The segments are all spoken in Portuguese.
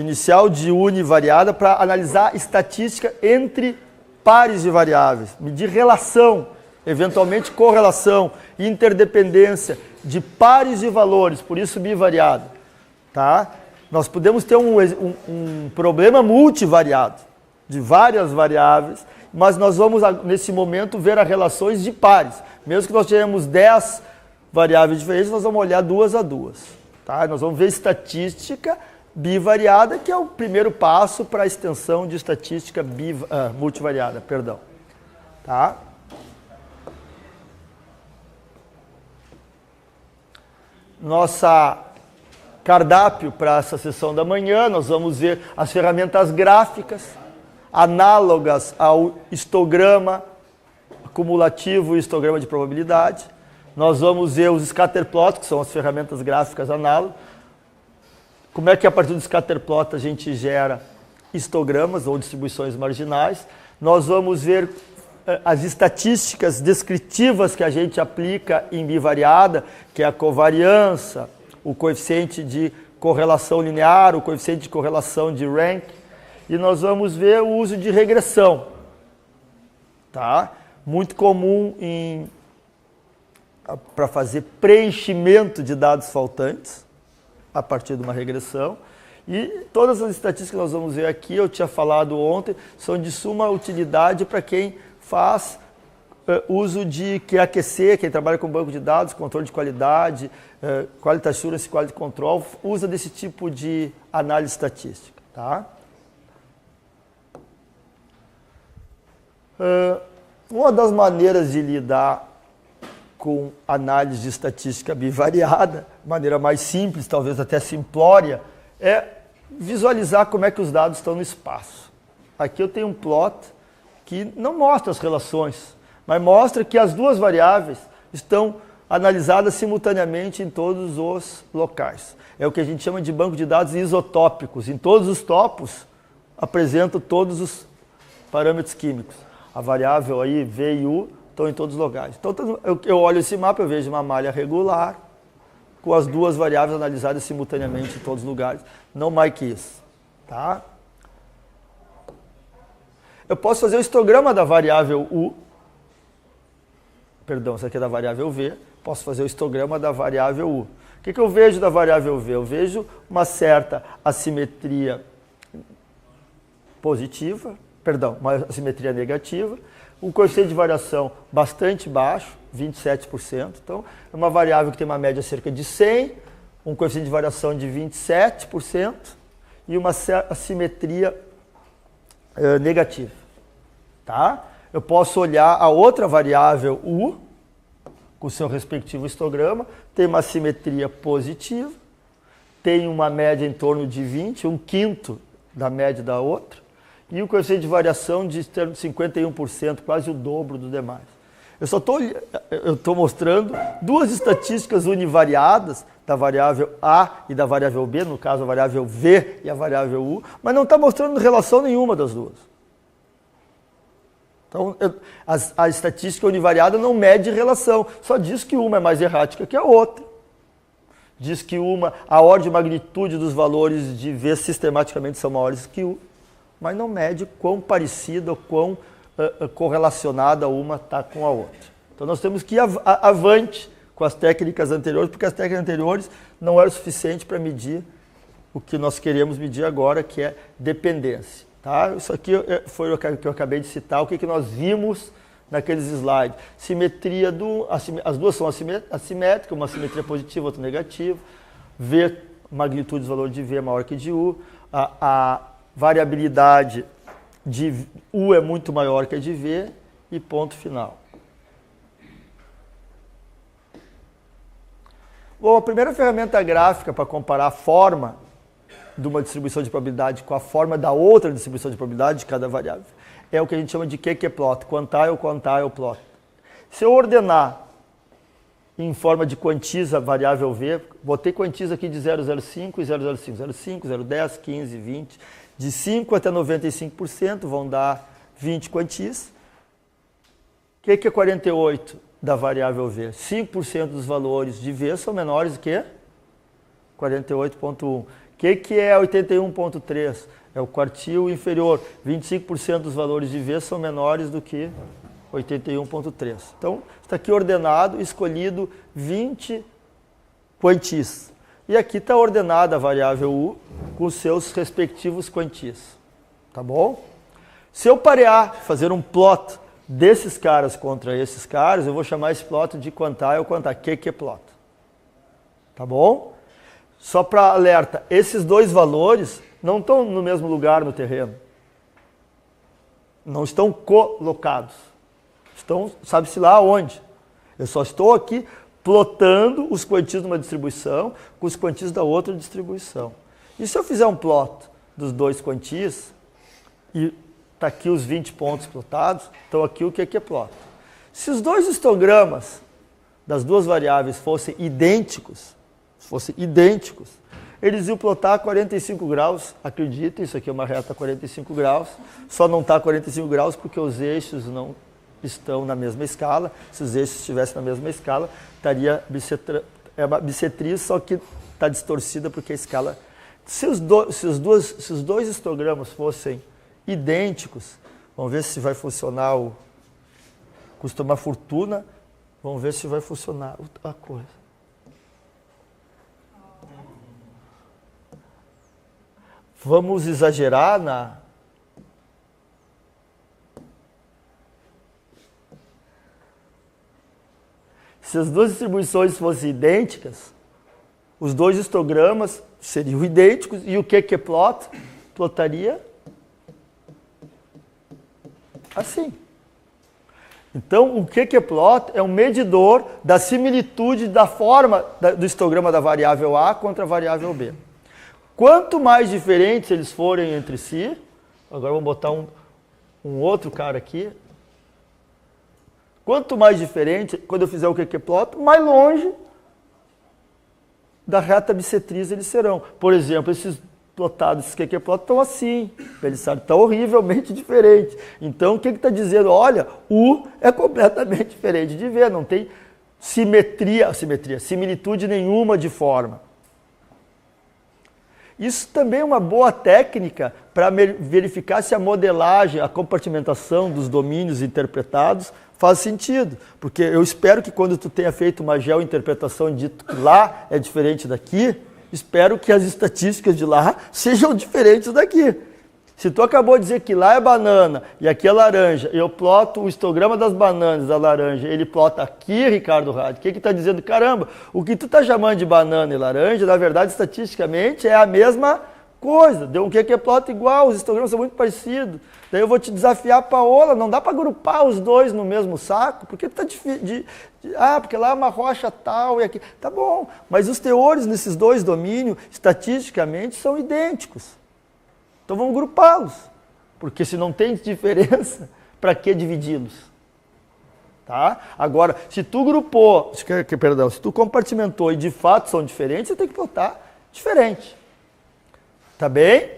inicial de univariada para analisar estatística entre pares de variáveis, medir relação, eventualmente correlação, interdependência de pares de valores, por isso bivariada. Tá? Nós podemos ter um problema multivariado, de várias variáveis, mas nós vamos, nesse momento, ver as relações de pares. Mesmo que nós tenhamos 10 variáveis diferentes, nós vamos olhar duas a duas. Tá? Nós vamos ver estatística bivariada, que é o primeiro passo para a extensão de estatística multivariada. Perdão. Tá? Nossa cardápio para essa sessão da manhã, nós vamos ver as ferramentas gráficas, análogas ao histograma cumulativo e histograma de probabilidade. Nós vamos ver os scatterplots, que são as ferramentas gráficas análogas. Como é que a partir do scatterplot a gente gera histogramas ou distribuições marginais. Nós vamos ver as estatísticas descritivas que a gente aplica em bivariada, que é a covariância, o coeficiente de correlação linear, o coeficiente de correlação de rank. E nós vamos ver o uso de regressão. Tá? Muito comum para fazer preenchimento de dados faltantes, a partir de uma regressão. E todas as estatísticas que nós vamos ver aqui, eu tinha falado ontem, são de suma utilidade para quem faz uso de QAQC, quem trabalha com banco de dados, controle de qualidade, Quality Assurance, Quality Control, usa desse tipo de análise estatística. Tá? Uma das maneiras de lidar com análise de estatística bivariada, maneira mais simples, talvez até simplória, é visualizar como é que os dados estão no espaço. Aqui eu tenho um plot que não mostra as relações, mas mostra que as duas variáveis estão analisadas simultaneamente em todos os locais. É o que a gente chama de banco de dados isotópicos. Em todos os topos apresentam todos os parâmetros químicos. A variável aí, V e U, estão em todos os locais. Então eu olho esse mapa, eu vejo uma malha regular, com as duas variáveis analisadas simultaneamente em todos os lugares. Não mais que isso. Tá? Eu posso fazer o histograma da variável U. Perdão, isso aqui é da variável V. Posso fazer o histograma da variável U. O que eu vejo da variável V? Eu vejo uma certa assimetria positiva, uma assimetria negativa, um coeficiente de variação bastante baixo, 27%. Então, é uma variável que tem uma média cerca de 100, um coeficiente de variação de 27% e uma assimetria negativa. Tá? Eu posso olhar a outra variável U, com seu respectivo histograma, tem uma assimetria positiva, tem uma média em torno de 20, um quinto da média da outra, e um coeficiente de variação de 51%, quase o dobro dos demais. Eu estou mostrando duas estatísticas univariadas da variável A e da variável B, no caso a variável V e a variável U, mas não está mostrando relação nenhuma das duas. Então, a estatística univariada não mede relação, só diz que uma é mais errática que a outra. Diz que a ordem de magnitude dos valores de V sistematicamente são maiores que U, mas não mede quão parecida ou quão correlacionada uma está com a outra. Então nós temos que ir avante com as técnicas anteriores, porque as técnicas anteriores não eram suficientes para medir o que nós queremos medir agora, que é dependência. Tá? Isso aqui foi o que eu acabei de citar, o que nós vimos naqueles slides. Simetria as duas são assimétricas, uma simetria positiva, outra negativa. V, magnitude dos valores de V é maior que de U. A variabilidade de U é muito maior que a de V e ponto final. Bom, a primeira ferramenta gráfica para comparar a forma de uma distribuição de probabilidade com a forma da outra distribuição de probabilidade de cada variável é o que a gente chama de QQ-plot, quantile plot. Se eu ordenar em forma de quantiza a variável V, botei quantiza aqui de 0,05 e 0,05, 0,5, 0,10, 15, 20, de 5 até 95% vão dar 20 quantis. O que é 48 da variável V? 5% dos valores de V são menores do que 48,1. O que é 81,3? É o quartil inferior. 25% dos valores de V são menores do que 81,3. Então, está aqui ordenado, escolhido 20 quantis. E aqui está ordenada a variável U com seus respectivos quantis. Tá bom? Se eu parear, fazer um plot desses caras contra esses caras, eu vou chamar esse plot de quantile ou quantile. Que é plot? Tá bom? Só para alerta, esses dois valores não estão no mesmo lugar no terreno. Não estão colocados. Estão, sabe-se lá onde. Eu só estou aqui plotando os quantis de uma distribuição com os quantis da outra distribuição. E se eu fizer um plot dos dois quantis, e está aqui os 20 pontos plotados, então aqui o que é plot? Se os dois histogramas das duas variáveis fossem idênticos, eles iam plotar a 45 graus, acreditem, isso aqui é uma reta a 45 graus, só não está a 45 graus porque os eixos não estão na mesma escala. Se os eixos estivessem na mesma escala, estaria uma bissetriz, só que está distorcida porque a escala... Se os dois histogramas fossem idênticos, vamos ver se vai funcionar o... Custa uma fortuna, vamos ver se vai funcionar a coisa. Vamos exagerar na... Se as duas distribuições fossem idênticas, os dois histogramas seriam idênticos e o que é plot? Plotaria assim. Então, o que é plot? É um medidor da similitude da forma do histograma da variável A contra a variável B. Quanto mais diferentes eles forem entre si, agora vamos botar um outro cara aqui. Quanto mais diferente, quando eu fizer o que é plot, mais longe da reta bissetriz eles serão. Por exemplo, esses plotados, esses que é plot, estão assim. Eles estão horrivelmente diferentes. Então, o que está dizendo? Olha, U é completamente diferente de V, não tem similitude nenhuma de forma. Isso também é uma boa técnica para verificar se a modelagem, a compartimentação dos domínios interpretados faz sentido. Porque eu espero que quando tu tenha feito uma geointerpretação dito que lá é diferente daqui, espero que as estatísticas de lá sejam diferentes daqui. Se tu acabou de dizer que lá é banana e aqui é laranja, eu ploto o histograma das bananas da laranja, ele plota aqui, Ricardo Rade, o que está dizendo? Caramba, o que tu está chamando de banana e laranja, na verdade, estatisticamente, é a mesma coisa. Deu um que é plota igual, os histogramas são muito parecidos. Daí eu vou te desafiar, Paola, não dá para agrupar os dois no mesmo saco, porque tu tá porque lá é uma rocha tal e aqui. Tá bom, mas os teores nesses dois domínios, estatisticamente, são idênticos. Então vamos grupá-los, porque se não tem diferença, para que dividi-los? Tá? Agora, se tu grupou, se tu compartimentou e de fato são diferentes, você tem que plotar diferente. Tá bem?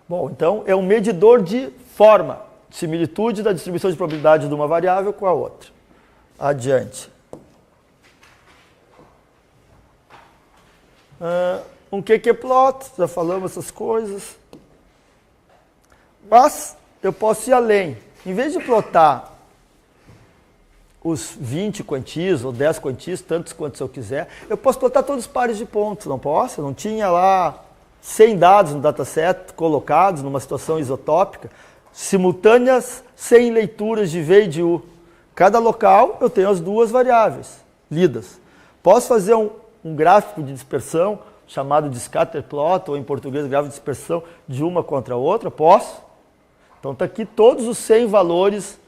Bom, então é um medidor de forma, similitude da distribuição de probabilidade de uma variável com a outra. Adiante. Um que é plot, já falamos essas coisas. Mas eu posso ir além. Em vez de plotar os 20 quantis ou 10 quantis, tantos quantos eu quiser, eu posso plotar todos os pares de pontos, não posso? Eu não tinha lá 100 dados no dataset colocados numa situação isotópica, simultâneas 100 leituras de V e de U. Cada local eu tenho as duas variáveis lidas. Posso fazer um gráfico de dispersão, chamado de scatter plot, ou em português gráfico de dispersão de uma contra a outra? Posso. Então está aqui todos os 100 valores,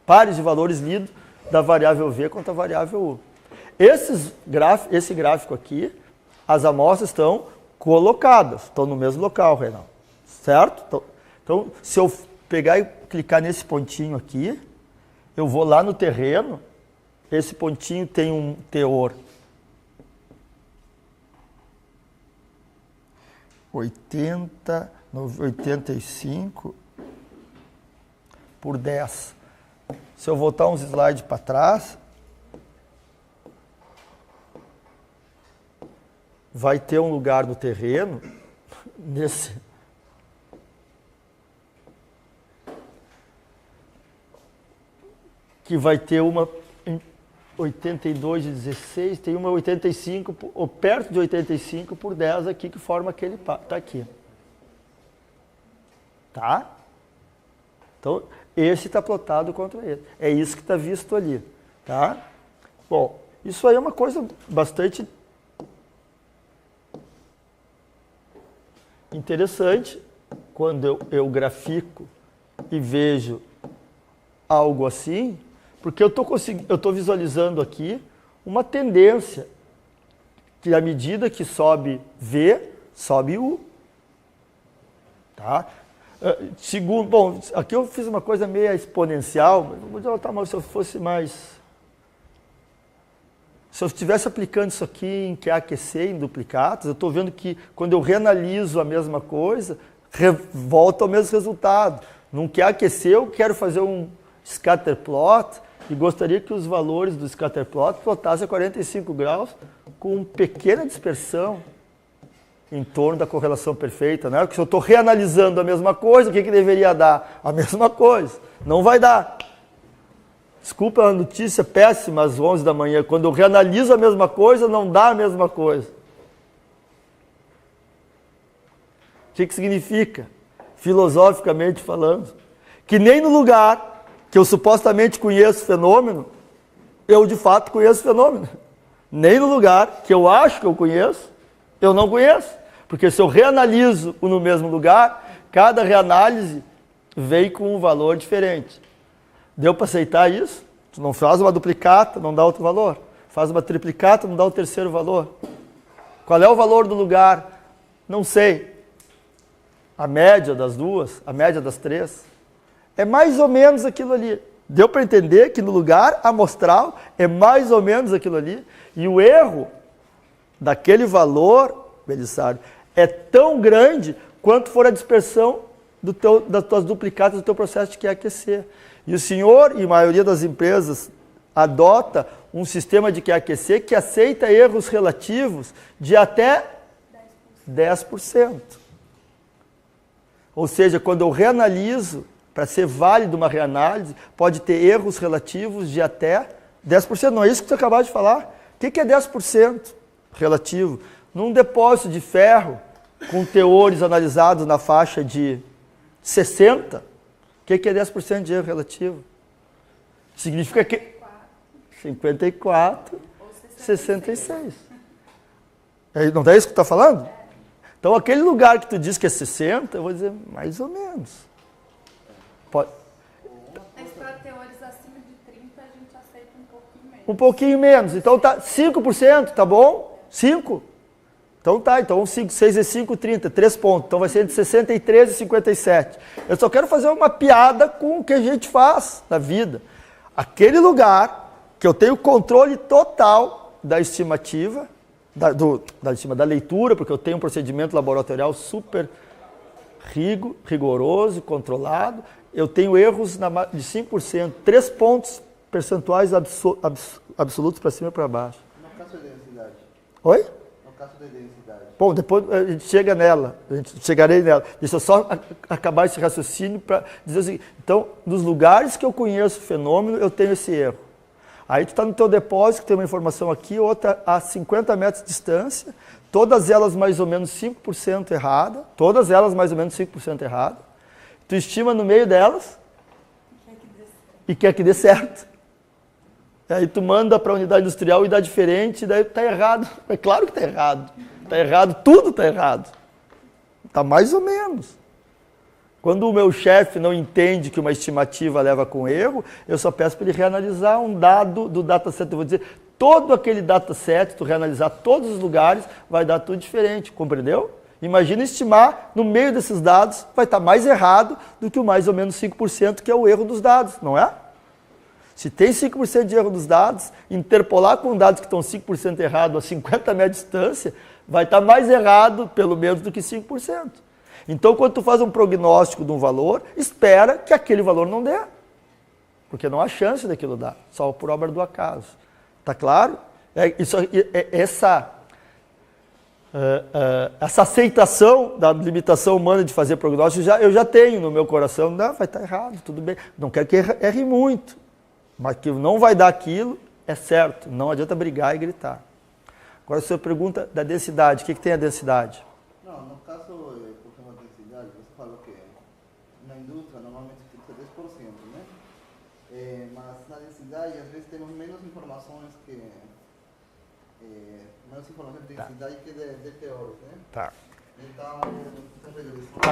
pares de valores lidos da variável V contra a variável U. Esse gráfico aqui, as amostras estão colocadas, estão no mesmo local, Reinaldo. Certo? Então, se eu pegar e clicar nesse pontinho aqui, eu vou lá no terreno, esse pontinho tem um teor 85 por 10. Se eu voltar uns slides para trás, vai ter um lugar no terreno, que vai ter uma 82,16, tem uma 85, ou perto de 85 por 10 aqui, que forma aquele tá aqui. Tá? Então, esse está plotado contra ele. É isso que está visto ali. Tá? Bom, isso aí é uma coisa bastante interessante quando eu grafico e vejo algo assim, porque eu estou visualizando aqui uma tendência que à medida que sobe V, sobe U. Tá? Segundo, bom, aqui eu fiz uma coisa meio exponencial, mas se eu fosse mais... Se eu estivesse aplicando isso aqui em QAQC, em duplicatas, eu estou vendo que quando eu reanaliso a mesma coisa, volta ao mesmo resultado. Num QAQC eu quero fazer um scatterplot e gostaria que os valores do scatterplot plotassem a 45 graus com pequena dispersão em torno da correlação perfeita, né? Porque se eu estou reanalisando a mesma coisa, o que deveria dar? A mesma coisa. Não vai dar. Desculpa a notícia péssima às 11 da manhã. Quando eu reanaliso a mesma coisa, não dá a mesma coisa. O que significa? Filosoficamente falando, que nem no lugar que eu supostamente conheço o fenômeno, eu de fato conheço o fenômeno. Nem no lugar que eu acho que eu conheço, eu não conheço. Porque se eu reanaliso no mesmo lugar, cada reanálise vem com um valor diferente. Deu para aceitar isso? Tu não faz uma duplicata, não dá outro valor. Faz uma triplicata, não dá o terceiro valor. Qual é o valor do lugar? Não sei. A média das duas, a média das três. É mais ou menos aquilo ali. Deu para entender que no lugar amostral é mais ou menos aquilo ali. E o erro daquele valor, Belisário, é tão grande quanto for a dispersão das tuas duplicatas do teu processo de QAQC. E o senhor e a maioria das empresas adota um sistema de QAQC que aceita erros relativos de até 10%. Ou seja, quando eu reanaliso, para ser válido uma reanálise, pode ter erros relativos de até 10%. Não é isso que você acabou de falar? O que é 10% relativo? Num depósito de ferro, com teores analisados na faixa de 60%, o que é 10% de erro relativo? Significa que 54, 66. Não é isso que tu está falando? Então, aquele lugar que tu diz que é 60, eu vou dizer mais ou menos. Pode. Mas para teores acima de 30, a gente aceita um pouquinho menos. Um pouquinho menos. Então, tá 5%, tá bom? 5%? Então tá, então 5, 6 e 5, 30, 3 pontos. Então vai ser entre 63 e 57. Eu só quero fazer uma piada com o que a gente faz na vida. Aquele lugar que eu tenho controle total da estimativa, da leitura, porque eu tenho um procedimento laboratorial super rigoroso, controlado. Eu tenho erros de 5%, 3 pontos percentuais absolutos para cima e para baixo. Não caso de densidade. Oi? Caso de densidade. Bom, depois a gente chega nela, chegarei nela. Deixa eu só acabar esse raciocínio para dizer o seguinte. Então, nos lugares que eu conheço o fenômeno, eu tenho esse erro. Aí tu está no teu depósito, tem uma informação aqui, outra a 50 metros de distância, todas elas mais ou menos 5% errada, todas elas mais ou menos 5% errada. Tu estima no meio delas e quer que dê certo. Aí tu manda para a unidade industrial e dá diferente, e daí está errado. É claro que está errado. Está errado, tudo está errado. Está mais ou menos. Quando o meu chefe não entende que uma estimativa leva com erro, eu só peço para ele reanalisar um dado do dataset. Eu vou dizer, todo aquele dataset, tu reanalisar todos os lugares, vai dar tudo diferente, compreendeu? Imagina estimar, no meio desses dados, vai estar mais errado do que o mais ou menos 5%, que é o erro dos dados, não é? Se tem 5% de erro dos dados, interpolar com dados que estão 5% errado a 50 metros de distância, vai estar mais errado, pelo menos, do que 5%. Então, quando tu faz um prognóstico de um valor, espera que aquele valor não dê. Porque não há chance daquilo dar, só por obra do acaso. Tá claro? essa aceitação da limitação humana de fazer prognóstico, eu já tenho no meu coração. Não, vai estar errado, tudo bem. Não quero que erre muito, mas que não vai dar aquilo, é certo. Não adianta brigar e gritar. Agora, a sua pergunta da densidade, o que tem a densidade? Não, no caso, por exemplo, da densidade, você falou que na indústria normalmente fica 10%, né? Mas na densidade, às vezes temos menos informações de densidade que de teores, né? Tá. Então,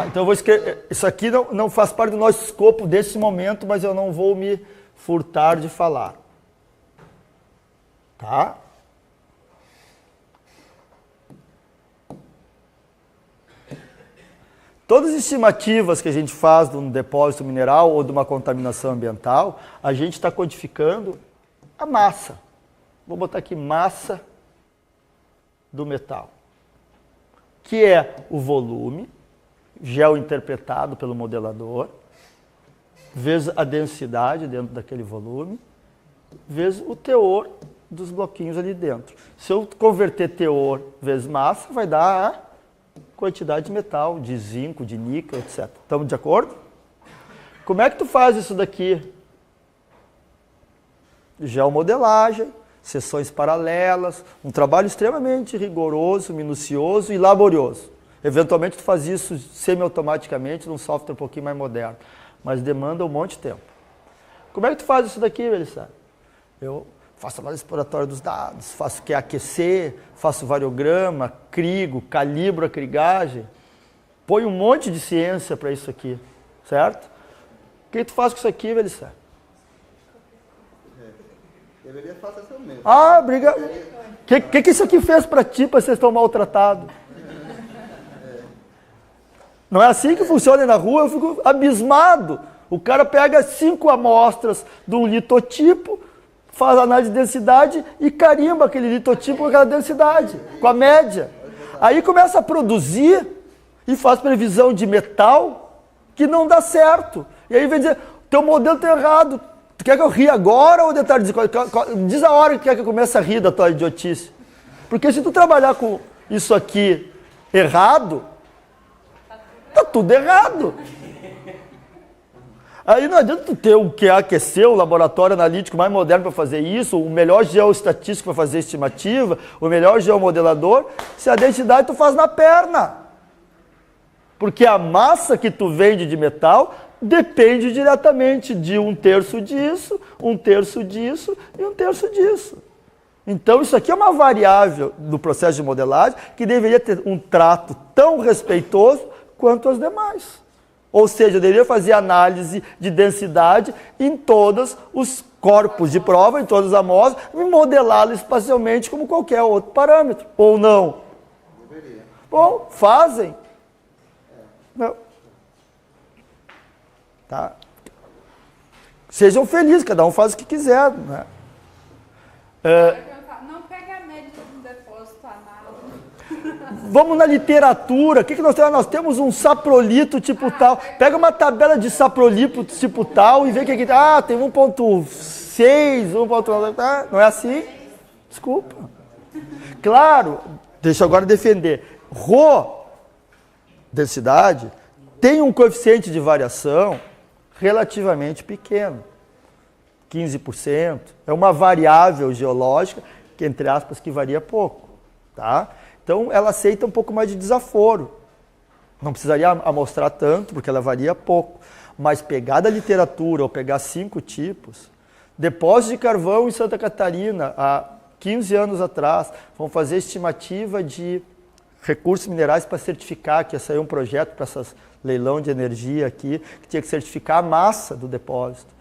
Então eu vou escrever. Isso aqui não faz parte do nosso escopo desse momento, mas eu não vou me furtar de falar. Tá? Todas as estimativas que a gente faz de um depósito mineral ou de uma contaminação ambiental, a gente está quantificando a massa. Vou botar aqui massa do metal, que é o volume geointerpretado pelo modelador, vezes a densidade dentro daquele volume, vezes o teor dos bloquinhos ali dentro. Se eu converter teor vezes massa, vai dar a quantidade de metal, de zinco, de níquel, etc. Estamos de acordo? Como é que tu faz isso daqui? Geomodelagem, seções paralelas, um trabalho extremamente rigoroso, minucioso e laborioso. Eventualmente tu faz isso semi-automaticamente num software um pouquinho mais moderno, mas demanda um monte de tempo. Como é que tu faz isso daqui, Melissa? Eu faço análise exploratória dos dados, faço QAQC, faço variograma, crigo, calibro a crigagem, põe um monte de ciência para isso aqui, certo? O que tu faz com isso aqui, Melissa? deveria fazer o mesmo. Ah, obrigado. O que isso aqui fez para ti, para vocês estão maltratados? Não é assim que funciona na rua, eu fico abismado. O cara pega 5 amostras de um litotipo, faz análise de densidade e carimba aquele litotipo com aquela densidade, com a média. Aí começa a produzir e faz previsão de metal que não dá certo. E aí vem dizer, teu modelo está errado. Tu quer que eu rie agora ou detalhe? Diz a hora que quer que eu comece a rir da tua idiotice. Porque se tu trabalhar com isso aqui errado, tá tudo errado. Aí não adianta tu ter o QAQC, o laboratório analítico mais moderno para fazer isso, o melhor geoestatístico para fazer estimativa, o melhor geomodelador, se a densidade tu faz na perna. Porque a massa que tu vende de metal depende diretamente de 1/3 disso, 1/3 disso e 1/3 disso. Então isso aqui é uma variável do processo de modelagem que deveria ter um trato tão respeitoso quanto as demais. Ou seja, eu deveria fazer análise de densidade em todos os corpos de prova, em todas as amostras, e modelá-la espacialmente como qualquer outro parâmetro. Ou não? Deveria. Bom, fazem. Não. Tá? Sejam felizes, cada um faz o que quiser. Né? Não pega a média do depósito análogo. Vamos na literatura. O que nós temos? Nós temos um saprolito tipo tal. Pega uma tabela de saprolito tipo tal e vê o que tem. Tem 1.6, 1.9. Não é assim? Desculpa. Claro, deixa eu agora defender. Rho, densidade, tem um coeficiente de variação relativamente pequeno. 15%. É uma variável geológica que, entre aspas, que varia pouco. Tá? Então, ela aceita um pouco mais de desaforo. Não precisaria amostrar tanto, porque ela varia pouco. Mas pegar da literatura, ou pegar 5 tipos, depósito de carvão em Santa Catarina, há 15 anos atrás, vão fazer estimativa de recursos minerais para certificar, que ia sair um projeto para essas leilão de energia aqui, que tinha que certificar a massa do depósito.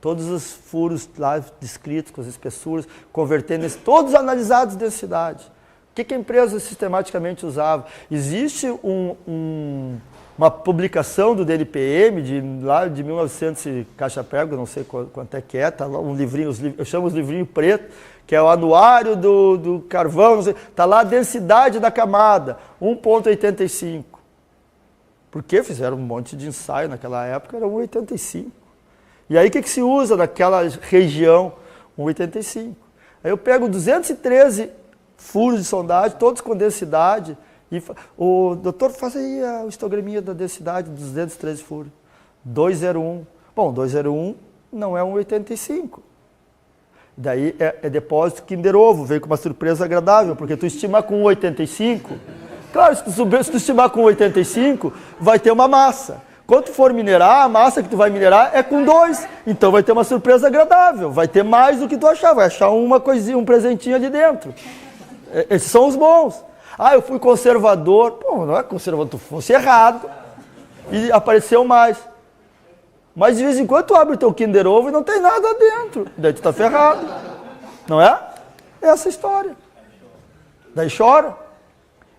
Todos os furos lá descritos, com as espessuras, convertendo isso, todos analisados de densidade. O que a empresa sistematicamente usava? Existe uma publicação do DLPM, lá de 1900 e caixa prego, não sei quanto é que é, tá lá um livrinho, eu chamo os livrinhos preto, que é o anuário do carvão, está lá a densidade da camada, 1,85. Porque fizeram um monte de ensaio naquela época, era 1,85. E aí o que se usa naquela região? 1,85. Aí eu pego 213 furos de sondagem, todos com densidade. O doutor, faz aí a histogramia da densidade dos 213 furos. 201. Bom, 201 não é 1,85. Daí é depósito Kinder Ovo, veio com uma surpresa agradável, porque tu estimar com 1,85, claro, se tu estimar com 1,85, vai ter uma massa. Quando tu for minerar, a massa que tu vai minerar é com 2, então vai ter uma surpresa agradável, vai ter mais do que tu achar, vai achar uma coisinha, um presentinho ali dentro. Esses são os bons. Ah, eu fui conservador. Pô, não é conservador, tu fosse errado. E apareceu mais. Mas de vez em quando tu abre o teu Kinder Ovo e não tem nada dentro. Daí tu tá ferrado. Não é? É essa história. Daí chora.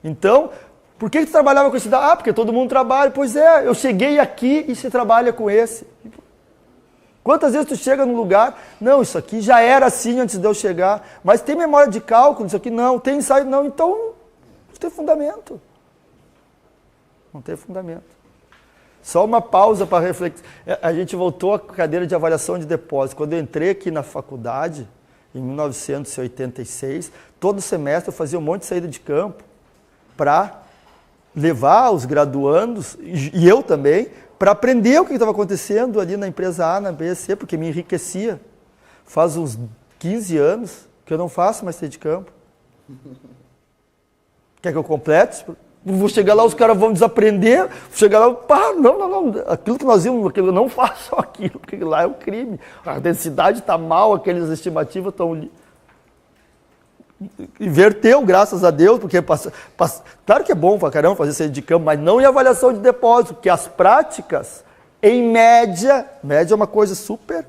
Então, por que tu trabalhava com esse dado? Ah, porque todo mundo trabalha. Pois é, eu cheguei aqui e se trabalha com esse. Quantas vezes tu chega num lugar, não, isso aqui já era assim antes de eu chegar, mas tem memória de cálculo, isso aqui não, tem ensaio, não, então não tem fundamento. Não tem fundamento. Só uma pausa para refletir. A gente voltou à cadeira de avaliação de depósito. Quando eu entrei aqui na faculdade, em 1986, todo semestre eu fazia um monte de saída de campo para levar os graduandos, e eu também, para aprender o que estava acontecendo ali na empresa A, na B, C, porque me enriquecia. Faz uns 15 anos que eu não faço mais saída de campo. Quer que eu complete? Vou chegar lá, os caras vão desaprender, vou chegar lá, pá, não, aquilo que nós vimos, eu não faço aquilo, porque lá é um crime. A densidade está mal, aquelas estimativas estão... Inverteu, graças a Deus, porque claro que é bom pra caramba fazer saída de campo, mas não em avaliação de depósito, porque as práticas, em média é uma coisa super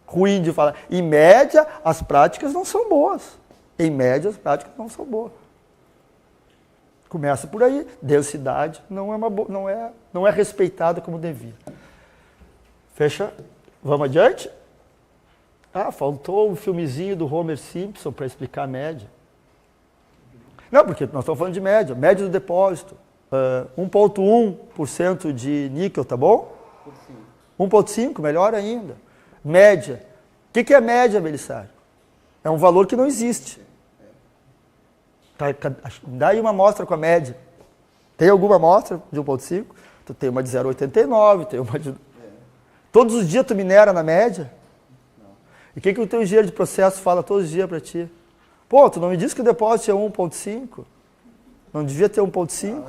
ruim de falar, em média as práticas não são boas. Em média as práticas não são boas. Começa por aí, densidade não é respeitada como devia. Fecha? Vamos adiante? Ah, faltou um filmezinho do Homer Simpson para explicar a média. Não, porque nós estamos falando de média. Média do depósito. 1,1% de níquel, tá bom? 1,5%, melhor ainda. Média. O que é média, Belisário? É um valor que não existe. Dá aí uma amostra com a média. Tem alguma amostra de 1,5? Tu tem uma de 0,89, tem uma de... Todos os dias tu minera na média? E o que o teu engenheiro de processo fala todos os dias para ti? Pô, tu não me disse que o depósito é 1,5? Não devia ter 1,5? Não,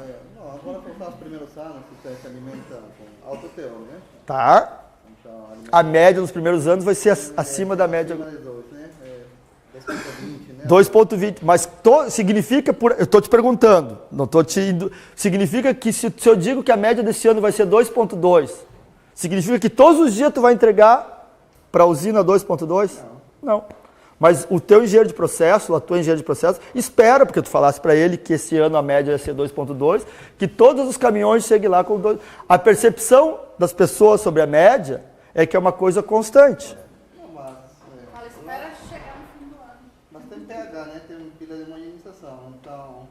agora para os primeiros anos, você se alimenta com alto teor, né? Tá. Então, a média nos primeiros anos vai ser acima da média. 2,20, né? 2,20, mas significa, eu estou te perguntando, não estou te indo, significa que se eu digo que a média desse ano vai ser 2,2, significa que todos os dias tu vai entregar para a usina 2,2? Não. Mas o teu engenheiro de processo, a tua engenheira de processo, espera, porque tu falasse para ele que esse ano a média ia ser 2,2, que todos os caminhões cheguem lá com 2. A percepção das pessoas sobre a média é que é uma coisa constante. Ela espera chegar no fim do ano. Mas tem pH, né? Tem pilha de homogenização. Então,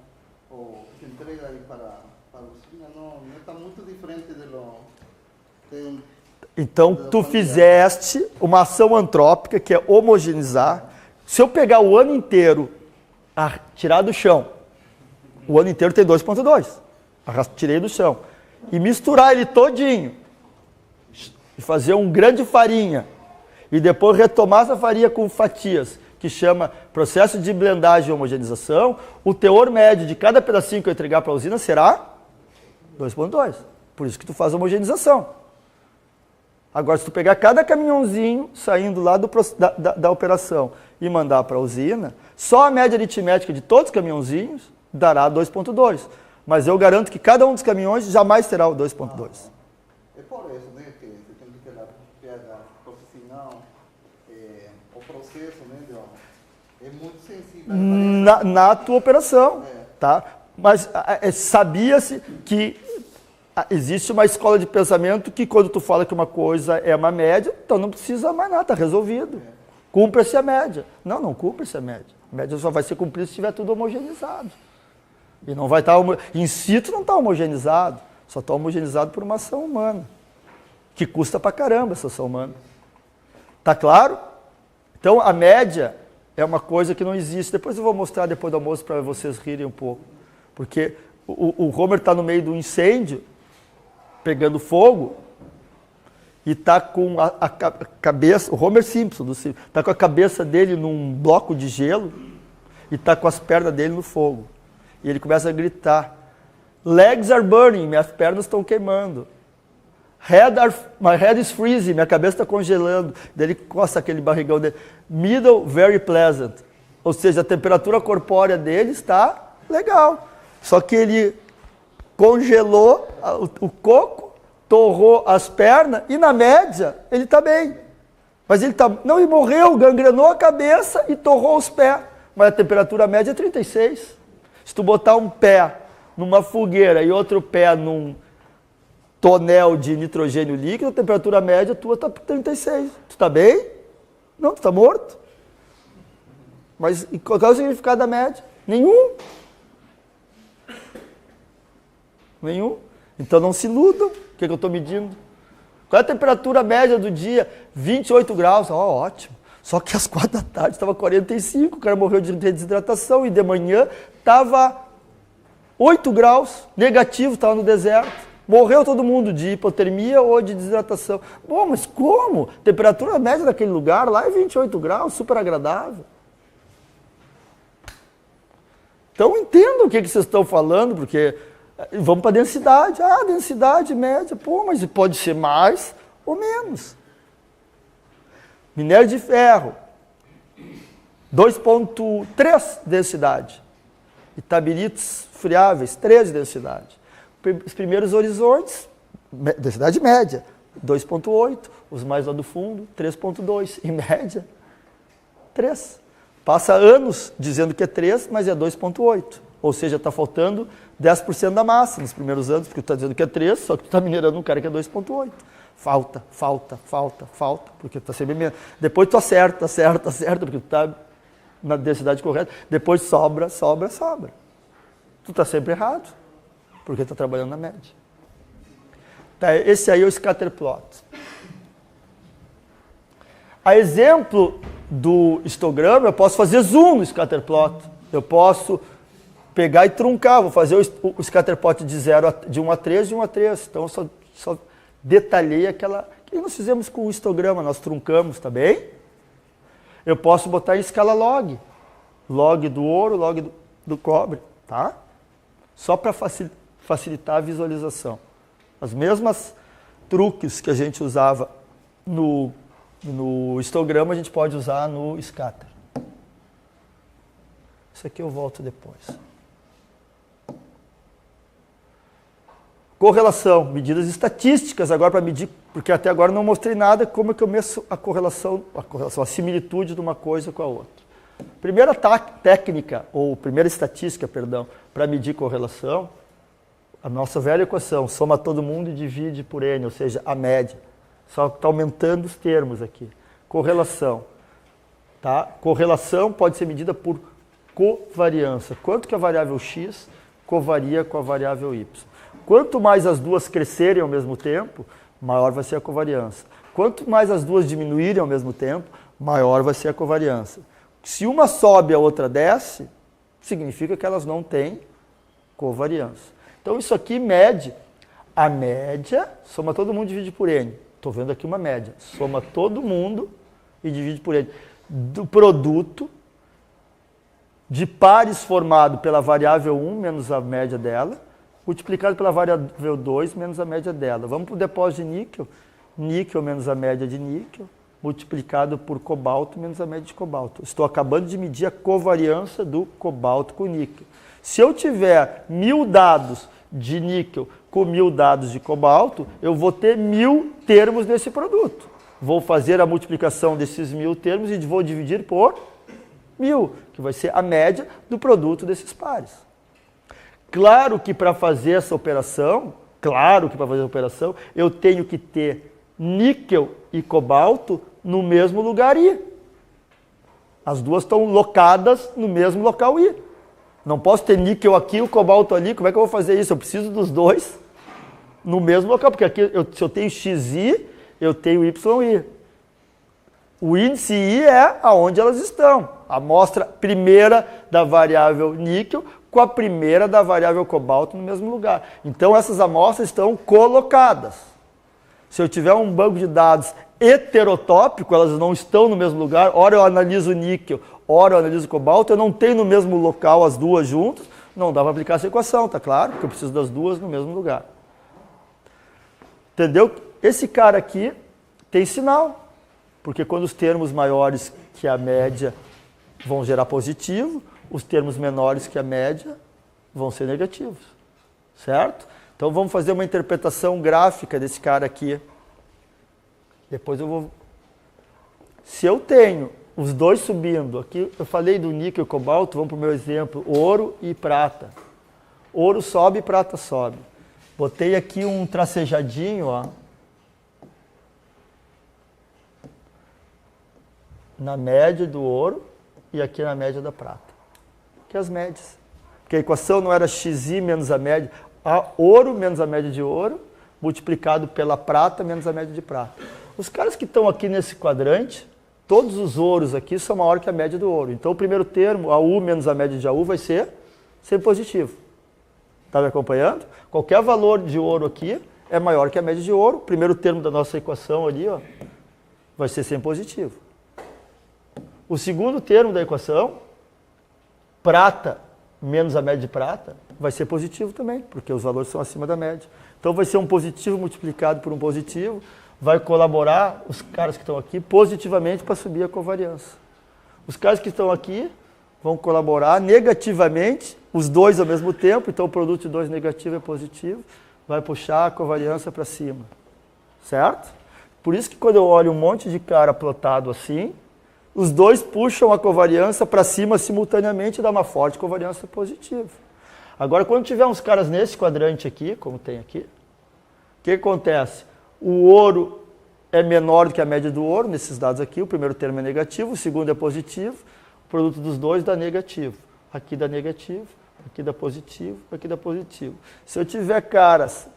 o que entrega aí para a usina não está muito diferente do... Então, tu fizeste uma ação antrópica, que é homogeneizar. Se eu pegar o ano inteiro, tirar do chão, o ano inteiro tem 2,2. Tirei do chão. E misturar ele todinho. E fazer um grande farinha. E depois retomar essa farinha com fatias, que chama processo de blendagem e homogenização. O teor médio de cada pedacinho que eu entregar para a usina será 2,2. Por isso que tu faz homogenização. Agora, se tu pegar cada caminhãozinho saindo lá da operação e mandar para a usina, só a média aritmética de todos os caminhãozinhos dará 2,2. Mas eu garanto que cada um dos caminhões jamais terá o 2,2. É por isso, né, que você tem que ter a pH, porque senão o processo, né, é muito sensível. Na tua operação, tá? Mas sabia-se que existe uma escola de pensamento que quando tu fala que uma coisa é uma média, então não precisa mais nada, está resolvido. Cumpre-se a média. Não cumpre-se a média. A média só vai ser cumprida se estiver tudo homogeneizado. E não vai estar... In situ não está homogeneizado, só está homogeneizado por uma ação humana, que custa pra caramba essa ação humana. Tá claro? Então a média é uma coisa que não existe. Depois eu vou mostrar depois do almoço para vocês rirem um pouco. Porque o Homer está no meio do incêndio, pegando fogo, e está com a cabeça, o Homer Simpson, está com a cabeça dele num bloco de gelo e está com as pernas dele no fogo. E ele começa a gritar, legs are burning, minhas pernas estão queimando. My head is freezing, minha cabeça está congelando. Daí ele coça aquele barrigão dele. Middle, very pleasant. Ou seja, a temperatura corpórea dele está legal. Só que ele congelou o coco, torrou as pernas e, na média, ele está bem. Mas ele não, ele morreu, gangrenou a cabeça e torrou os pés. Mas a temperatura média é 36. Se tu botar um pé numa fogueira e outro pé num tonel de nitrogênio líquido, a temperatura média tua está 36. Tu está bem? Não, tu está morto. Mas qual é o significado da média? Nenhum. Nenhum. Então não se iludam. O que eu estou medindo? Qual é a temperatura média do dia? 28 graus. Ótimo. Só que às 4 da tarde estava 45, o cara morreu de desidratação e de manhã estava 8 graus, negativo, estava no deserto. Morreu todo mundo de hipotermia ou de desidratação. Bom, mas como? Temperatura média daquele lugar lá é 28 graus, super agradável. Então entendam o que vocês estão falando, porque vamos para a densidade. Densidade média, mas pode ser mais ou menos. Minério de ferro, 2,3 densidade. Itabiritos friáveis, 13 densidade. Os primeiros horizontes, densidade média, 2,8. Os mais lá do fundo, 3,2. Em média, 3. Passa anos dizendo que é 3, mas é 2,8. Ou seja, está faltando 10% da massa nos primeiros anos, porque tu está dizendo que é 3, só que tu está minerando um cara que é 2,8. Falta, porque tu está sempre menos. Depois tu acerta, porque tu está na densidade correta. Depois sobra. Tu está sempre errado, porque tu está trabalhando na média. Tá, esse aí é o scatter plot. A exemplo do histograma, eu posso fazer zoom no scatter plot. Eu posso pegar e truncar, vou fazer o scatter plot de 1 a 3, de 1 a 3. Então, eu só detalhei aquela que nós fizemos com o histograma, nós truncamos, tá bem? Eu posso botar em escala log. Log do ouro, log do cobre, tá? Só para facilitar a visualização. As mesmas truques que a gente usava no histograma, a gente pode usar no scatter. Isso aqui eu volto depois. Correlação, medidas estatísticas agora para medir, porque até agora não mostrei nada como é que eu meço a correlação, a similitude de uma coisa com a outra. Primeira técnica, ou primeira estatística, perdão, para medir correlação, a nossa velha equação, soma todo mundo e divide por N, ou seja, a média. Só está aumentando os termos aqui. Correlação. Tá? Correlação pode ser medida por covariância. Quanto que a variável x covaria com a variável y. Quanto mais as duas crescerem ao mesmo tempo, maior vai ser a covariância. Quanto mais as duas diminuírem ao mesmo tempo, maior vai ser a covariância. Se uma sobe e a outra desce, significa que elas não têm covariância. Então isso aqui mede a média, soma todo mundo e divide por N. Estou vendo aqui uma média. Soma todo mundo e divide por N. Do produto de pares formado pela variável 1 menos a média dela, multiplicado pela variável 2 menos a média dela. Vamos para o depósito de níquel. Níquel menos a média de níquel, multiplicado por cobalto menos a média de cobalto. Estou acabando de medir a covariância do cobalto com níquel. Se eu tiver 1000 dados de níquel com 1000 dados de cobalto, eu vou ter 1000 termos nesse produto. Vou fazer a multiplicação desses 1000 termos e vou dividir por 1000, que vai ser a média do produto desses pares. Claro que para fazer essa operação, eu tenho que ter níquel e cobalto no mesmo lugar I. As duas estão locadas no mesmo local I. Não posso ter níquel aqui e o cobalto ali. Como é que eu vou fazer isso? Eu preciso dos dois no mesmo local, porque aqui se eu tenho XI, eu tenho YI. O índice I é aonde elas estão. A amostra primeira da variável níquel com a primeira da variável cobalto no mesmo lugar. Então essas amostras estão colocadas. Se eu tiver um banco de dados heterotópico, elas não estão no mesmo lugar. Ora eu analiso níquel, ora eu analiso cobalto, eu não tenho no mesmo local as duas juntas, não dá para aplicar essa equação, tá claro? Porque eu preciso das duas no mesmo lugar. Entendeu? Esse cara aqui tem sinal, porque quando os termos maiores que a média vão gerar positivo, os termos menores que a média vão ser negativos, certo? Então vamos fazer uma interpretação gráfica desse cara aqui. Depois eu vou... Se eu tenho os dois subindo, aqui eu falei do níquel e cobalto, vamos para o meu exemplo, ouro e prata. Ouro sobe, prata sobe. Botei aqui um tracejadinho, ó, na média do ouro e aqui na média da prata. Que é as médias. Porque a equação não era xi menos a média, ouro menos a média de ouro, multiplicado pela prata menos a média de prata. Os caras que estão aqui nesse quadrante, todos os ouros aqui são maior que a média do ouro. Então o primeiro termo, AU menos a média de AU, vai ser sempre positivo. Está me acompanhando? Qualquer valor de ouro aqui é maior que a média de ouro. O primeiro termo da nossa equação ali, ó, vai ser sempre positivo. O segundo termo da equação, prata menos a média de prata, vai ser positivo também, porque os valores são acima da média. Então vai ser um positivo multiplicado por um positivo, vai colaborar os caras que estão aqui positivamente para subir a covariância. Os caras que estão aqui vão colaborar negativamente, os dois ao mesmo tempo, então o produto de dois negativo é positivo, vai puxar a covariância para cima, certo? Por isso que quando eu olho um monte de cara plotado assim, os dois puxam a covariância para cima simultaneamente e dá uma forte covariância positiva. Agora, quando tiver uns caras nesse quadrante aqui, como tem aqui, o que acontece? O ouro é menor do que a média do ouro, nesses dados aqui, o primeiro termo é negativo, o segundo é positivo, o produto dos dois dá negativo. Aqui dá negativo, aqui dá positivo, aqui dá positivo. Se eu tiver caras,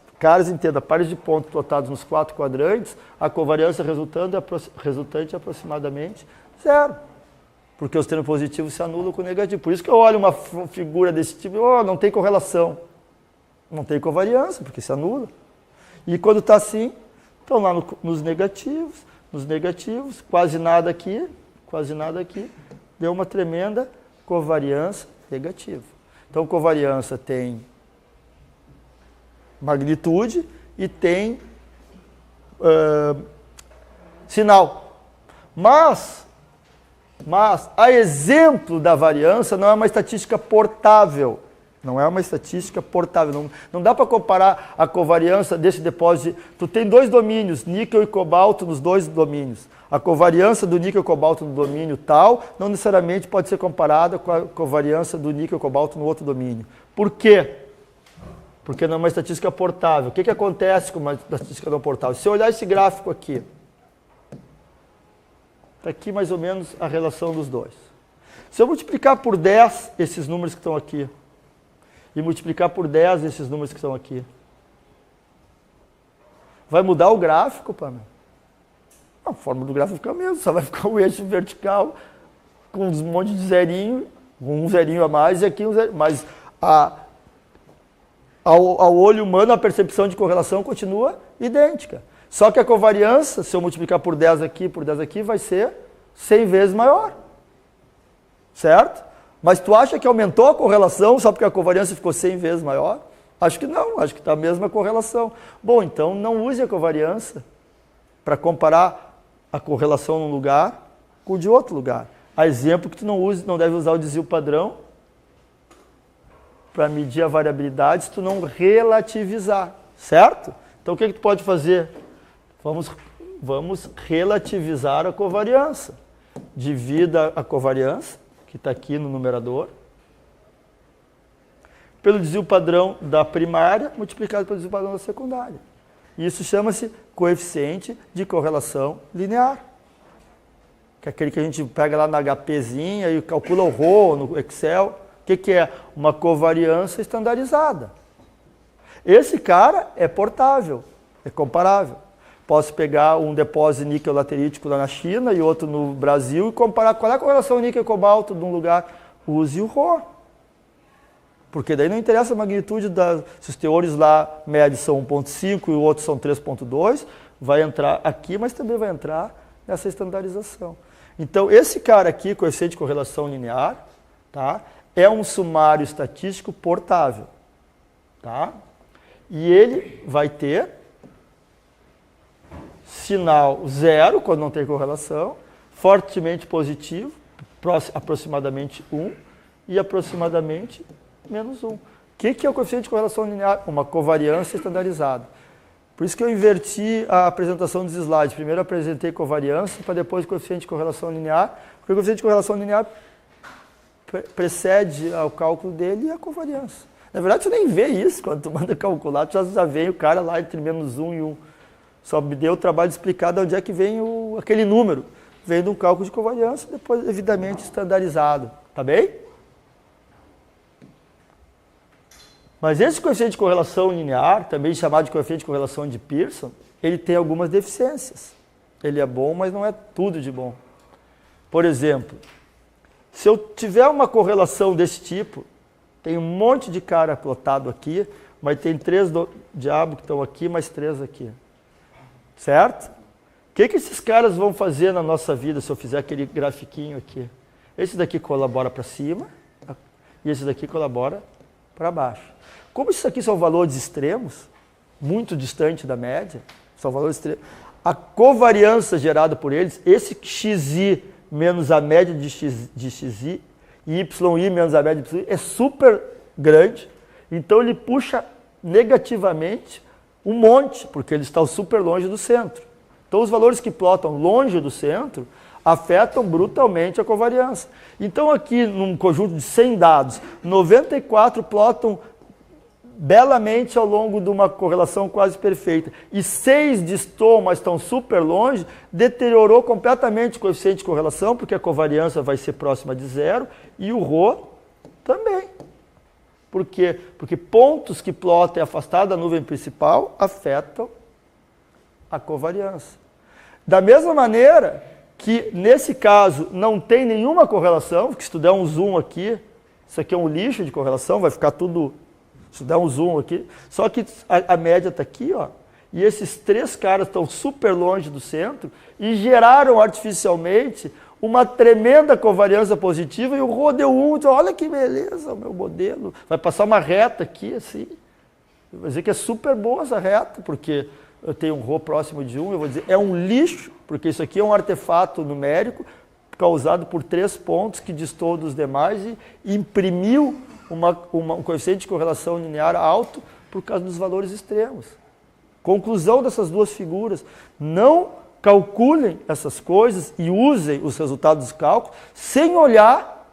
entenda, pares de pontos plotados nos quatro quadrantes, a covariância resultante é aproximadamente zero. Porque os termos positivos se anulam com o negativo. Por isso que eu olho uma figura desse tipo, não tem correlação. Não tem covariância, porque se anula. E quando está assim, estão lá nos negativos, quase nada aqui, deu uma tremenda covariância negativa. Então, covariância tem magnitude e tem sinal. Mas, a exemplo da variância não é uma estatística portável. Não é uma estatística portável. Não dá para comparar a covariância desse depósito. Tu tem dois domínios, níquel e cobalto nos dois domínios. A covariância do níquel e cobalto no domínio tal não necessariamente pode ser comparada com a covariância do níquel e cobalto no outro domínio. Por quê? Porque não é uma estatística portável. O que acontece com uma estatística não portável? Se eu olhar esse gráfico aqui, está aqui mais ou menos a relação dos dois. Se eu multiplicar por 10 esses números que estão aqui, e multiplicar por 10 esses números que estão aqui, vai mudar o gráfico, Pamela? A forma do gráfico fica a mesma, só vai ficar o eixo vertical com um monte de zerinho, um zerinho a mais e aqui um zerinho. Mas ao olho humano a percepção de correlação continua idêntica. Só que a covariância, se eu multiplicar por 10 aqui, vai ser 100 vezes maior. Certo? Mas tu acha que aumentou a correlação só porque a covariância ficou 100 vezes maior? Acho que não, acho que está a mesma correlação. Bom, então não use a covariância para comparar a correlação num lugar com o de outro lugar. A exemplo que tu não deve usar o desvio padrão para medir a variabilidade se tu não relativizar, certo? Então o que tu pode fazer? Vamos relativizar a covariância. Divida a covariância, que está aqui no numerador, pelo desvio padrão da primária multiplicado pelo desvio padrão da secundária. Isso chama-se coeficiente de correlação linear. Que é aquele que a gente pega lá na HPzinha e calcula o ρ no Excel. O que é? Uma covariância estandarizada. Esse cara é portável, é comparável. Posso pegar um depósito níquel laterítico lá na China e outro no Brasil e comparar qual é a correlação níquel e cobalto de um lugar. Use o Rho. Porque daí não interessa a magnitude, se os teores lá médios são 1,5 e o outro são 3,2, vai entrar aqui, mas também vai entrar nessa estandarização. Então, esse cara aqui, coeficiente de correlação linear, tá, é um sumário estatístico portável. Tá? E ele vai ter sinal zero, quando não tem correlação, fortemente positivo, aproximadamente 1, e aproximadamente menos 1. O que é o coeficiente de correlação linear? Uma covariância estandarizada. Por isso que eu inverti a apresentação dos slides. Primeiro eu apresentei covariância, para depois o coeficiente de correlação linear, porque o coeficiente de correlação linear precede ao cálculo dele e a covariância. Na verdade, você nem vê isso quando tu manda calcular, tu já vem o cara lá entre menos 1 e 1. Só me deu o trabalho de explicar de onde é que vem aquele número. Vem de um cálculo de covariância, depois devidamente estandarizado. Tá bem? Mas esse coeficiente de correlação linear, também chamado de coeficiente de correlação de Pearson, ele tem algumas deficiências. Ele é bom, mas não é tudo de bom. Por exemplo, se eu tiver uma correlação desse tipo, tem um monte de cara plotado aqui, mas tem 3 do diabo que estão aqui, mais 3 aqui. Certo? O que esses caras vão fazer na nossa vida se eu fizer aquele grafiquinho aqui? Esse daqui colabora para cima e esse daqui colabora para baixo. Como isso aqui são valores extremos, muito distante da média, são valores extremos, a covariância gerada por eles, esse xi menos a média de xi e yi menos a média de yi é super grande, então ele puxa negativamente um monte, porque eles estão super longe do centro. Então os valores que plotam longe do centro afetam brutalmente a covariância. Então aqui, num conjunto de 100 dados, 94 plotam belamente ao longo de uma correlação quase perfeita. E 6 destoam, mas estão super longe, deteriorou completamente o coeficiente de correlação, porque a covariância vai ser próxima de 0, e o Rho também. Por quê? Porque pontos que plotam afastados da nuvem principal afetam a covariância. Da mesma maneira que, nesse caso, não tem nenhuma correlação, porque se tu der um zoom aqui, isso aqui é um lixo de correlação, vai ficar tudo... Se tu der um zoom aqui, só que a média está aqui, ó, e esses 3 caras estão super longe do centro e geraram artificialmente uma tremenda covariância positiva e o Rho deu 1, então, olha que beleza o meu modelo. Vai passar uma reta aqui, assim. Eu vou dizer que é super boa essa reta, porque eu tenho um Rho próximo de 1, eu vou dizer, é um lixo, porque isso aqui é um artefato numérico causado por 3 pontos que distou dos demais e imprimiu um coeficiente de correlação linear alto por causa dos valores extremos. Conclusão dessas duas figuras, não calculem essas coisas e usem os resultados dos cálculos sem olhar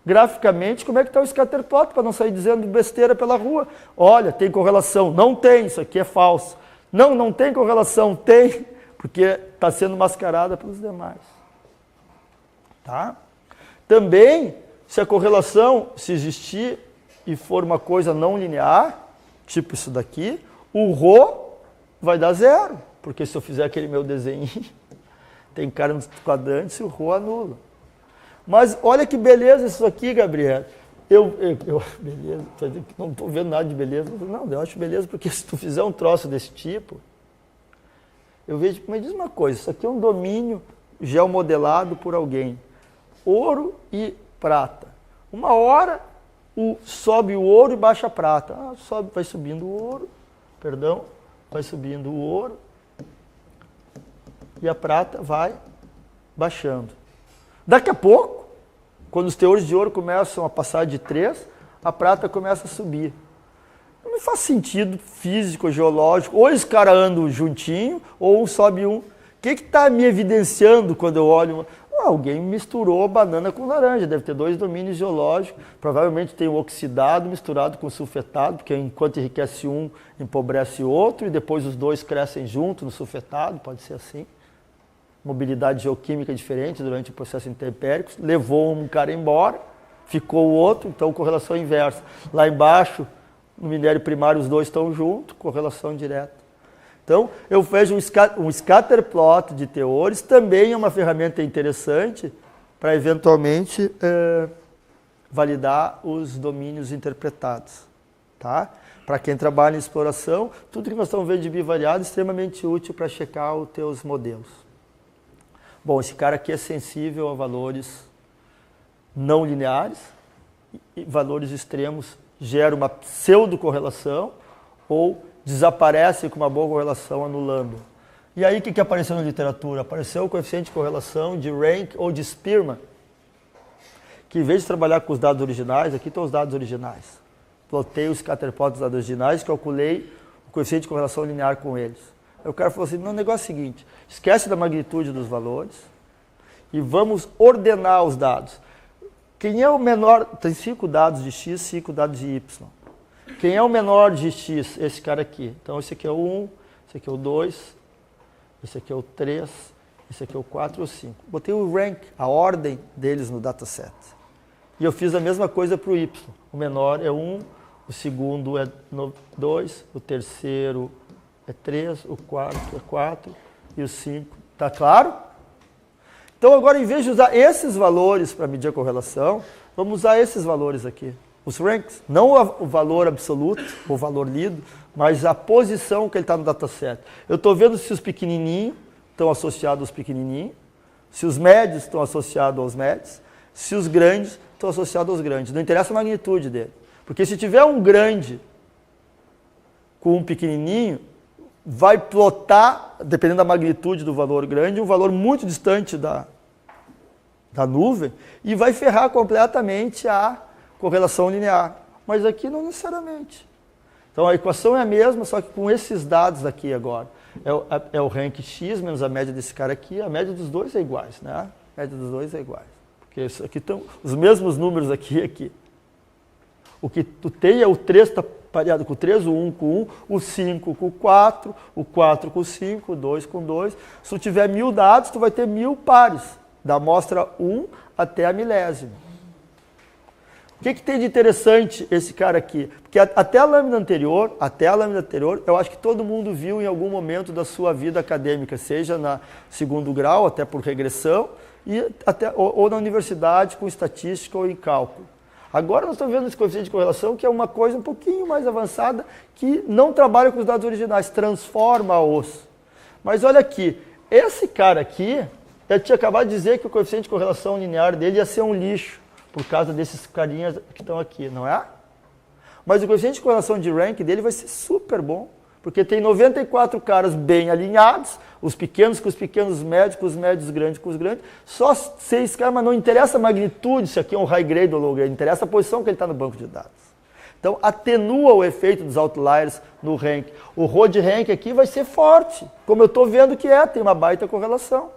graficamente como é que está o scatterplot, para não sair dizendo besteira pela rua. Olha, tem correlação, não tem, isso aqui é falso. Não tem correlação, tem, porque está sendo mascarada pelos demais. Tá? Também, se a correlação, se existir e for uma coisa não linear, tipo isso daqui, o Rho vai dar 0, porque se eu fizer aquele meu desenho, tem cara nos quadrantes e o Rho anula. Mas olha que beleza isso aqui, Gabriel. Beleza, não estou vendo nada de beleza. Não, eu acho beleza porque se tu fizer um troço desse tipo, eu vejo, me diz uma coisa, isso aqui é um domínio geomodelado por alguém. Ouro e prata. Uma hora sobe o ouro e baixa a prata. Vai subindo o ouro, vai subindo o ouro e a prata vai baixando. Daqui a pouco, quando os teores de ouro começam a passar de 3, a prata começa a subir. Não faz sentido físico, geológico, ou esse cara anda juntinho, ou um sobe um. O que está me evidenciando quando eu olho? Alguém misturou banana com laranja, deve ter 2 domínios geológicos, provavelmente tem o oxidado misturado com o sulfetado, porque enquanto enriquece um, empobrece o outro, e depois os 2 crescem junto no sulfetado, pode ser assim. Mobilidade geoquímica diferente durante o processo intempérico, levou um cara embora, ficou o outro, então correlação inversa. Lá embaixo, no minério primário, os 2 estão juntos, correlação direta. Então, eu vejo um scatter plot de teores, também é uma ferramenta interessante para, eventualmente, validar os domínios interpretados. Tá? Para quem trabalha em exploração, tudo que nós estamos vendo de bivariado é extremamente útil para checar os teus modelos. Bom, esse cara aqui é sensível a valores não lineares, e valores extremos geram uma pseudo-correlação ou desaparece com uma boa correlação anulando. E aí o que apareceu na literatura? Apareceu o coeficiente de correlação de Rank ou de Spearman, que em vez de trabalhar com os dados originais, aqui estão os dados originais. Plotei os scatterplots dos dados originais, calculei o coeficiente de correlação linear com eles. Aí o cara falou assim, não, o negócio é o seguinte, esquece da magnitude dos valores e vamos ordenar os dados. Quem é o menor, tem 5 dados de x, 5 dados de y. Quem é o menor de x? Esse cara aqui. Então esse aqui é o 1, esse aqui é o 2, esse aqui é o 3, esse aqui é o 4 e o 5. Botei o rank, a ordem deles no dataset. E eu fiz a mesma coisa para o y. O menor é 1, o segundo é 2, o terceiro é 3, o quarto é 4 e o 5. Tá claro? Então agora, em vez de usar esses valores para medir a correlação, vamos usar esses valores aqui. Os ranks, não o valor absoluto, o valor lido, mas a posição que ele está no dataset. Eu estou vendo se os pequenininhos estão associados aos pequenininhos, se os médios estão associados aos médios, se os grandes estão associados aos grandes. Não interessa a magnitude dele. Porque se tiver um grande com um pequenininho, vai plotar, dependendo da magnitude do valor grande, um valor muito distante da nuvem e vai ferrar completamente a correlação linear. Mas aqui não necessariamente. Então a equação é a mesma, só que com esses dados aqui agora. É o rank x menos a média desse cara aqui, a média dos dois é iguais, né? A média dos dois é iguais. Porque isso aqui estão os mesmos números aqui e aqui. O que tu tem é o 3 está pareado com o 3, o 1 com 1, o 5 com o 4 com o 5, o 2 com 2. Se tu tiver 1000 dados, tu vai ter 1000 pares, da amostra 1 até a milésima. O que tem de interessante esse cara aqui? Porque até a lâmina anterior, eu acho que todo mundo viu em algum momento da sua vida acadêmica, seja na segundo grau, até por regressão, ou na universidade com estatística ou em cálculo. Agora nós estamos vendo esse coeficiente de correlação, que é uma coisa um pouquinho mais avançada, que não trabalha com os dados originais, transforma-os. Mas olha aqui, esse cara aqui, eu tinha acabado de dizer que o coeficiente de correlação linear dele ia ser um lixo, por causa desses carinhas que estão aqui, não é? Mas o coeficiente de correlação de rank dele vai ser super bom, porque tem 94 caras bem alinhados, os pequenos com os pequenos, os médios grandes com os grandes, só 6 caras, mas não interessa a magnitude, se aqui é um high grade ou low grade, interessa a posição que ele está no banco de dados. Então, atenua o efeito dos outliers no rank. O ROD rank aqui vai ser forte, como eu estou vendo que tem uma baita correlação.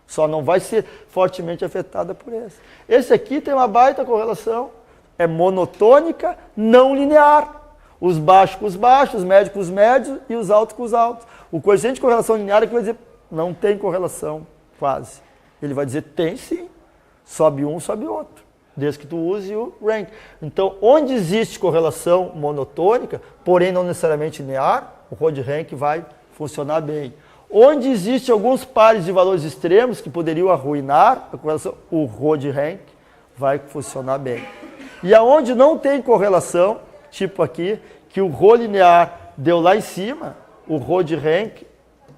Só não vai ser fortemente afetada por esse. Esse aqui tem uma baita correlação, é monotônica, não linear. Os baixos com os baixos, os médios com os médios e os altos com os altos. O coeficiente de correlação linear é que vai dizer, não tem correlação, quase. Ele vai dizer, tem sim, sobe um, sobe outro, desde que tu use o rank. Então, onde existe correlação monotônica, porém não necessariamente linear, o ROD rank vai funcionar bem. Onde existem alguns pares de valores extremos que poderiam arruinar a correlação, o ROD rank vai funcionar bem. E aonde não tem correlação, tipo aqui, que o rho linear deu lá em cima, o ROD rank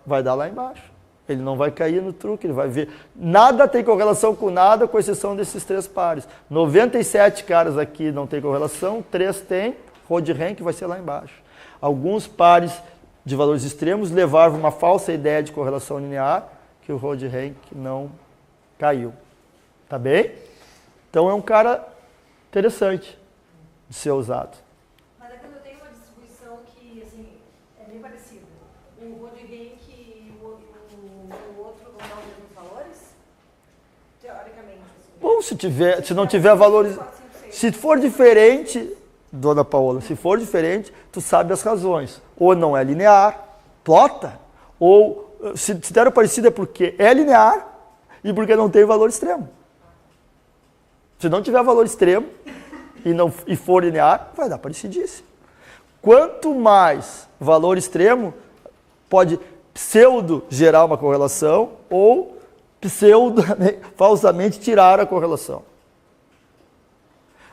vai dar lá embaixo. Ele não vai cair no truque, ele vai ver. Nada tem correlação com nada, com exceção desses 3 pares. 97 caras aqui não tem correlação, 3 tem, ROD rank vai ser lá embaixo. Alguns pares de valores extremos levavam uma falsa ideia de correlação linear, que o ROD rank não caiu. Tá bem? Então é um cara interessante de ser usado. Mas é quando eu tenho uma distribuição que assim, é bem parecida. O ROD rank e o outro vão dar os mesmos valores? Teoricamente. Assim. Bom, se não tiver valores... Se for diferente... Dona Paola, se for diferente, tu sabe as razões. Ou não é linear, plota, ou se deram parecido é porque é linear e porque não tem valor extremo. Se não tiver valor extremo e for linear, vai dar parecidíssimo. Quanto mais valor extremo, pode pseudo gerar uma correlação ou pseudo, falsamente tirar a correlação.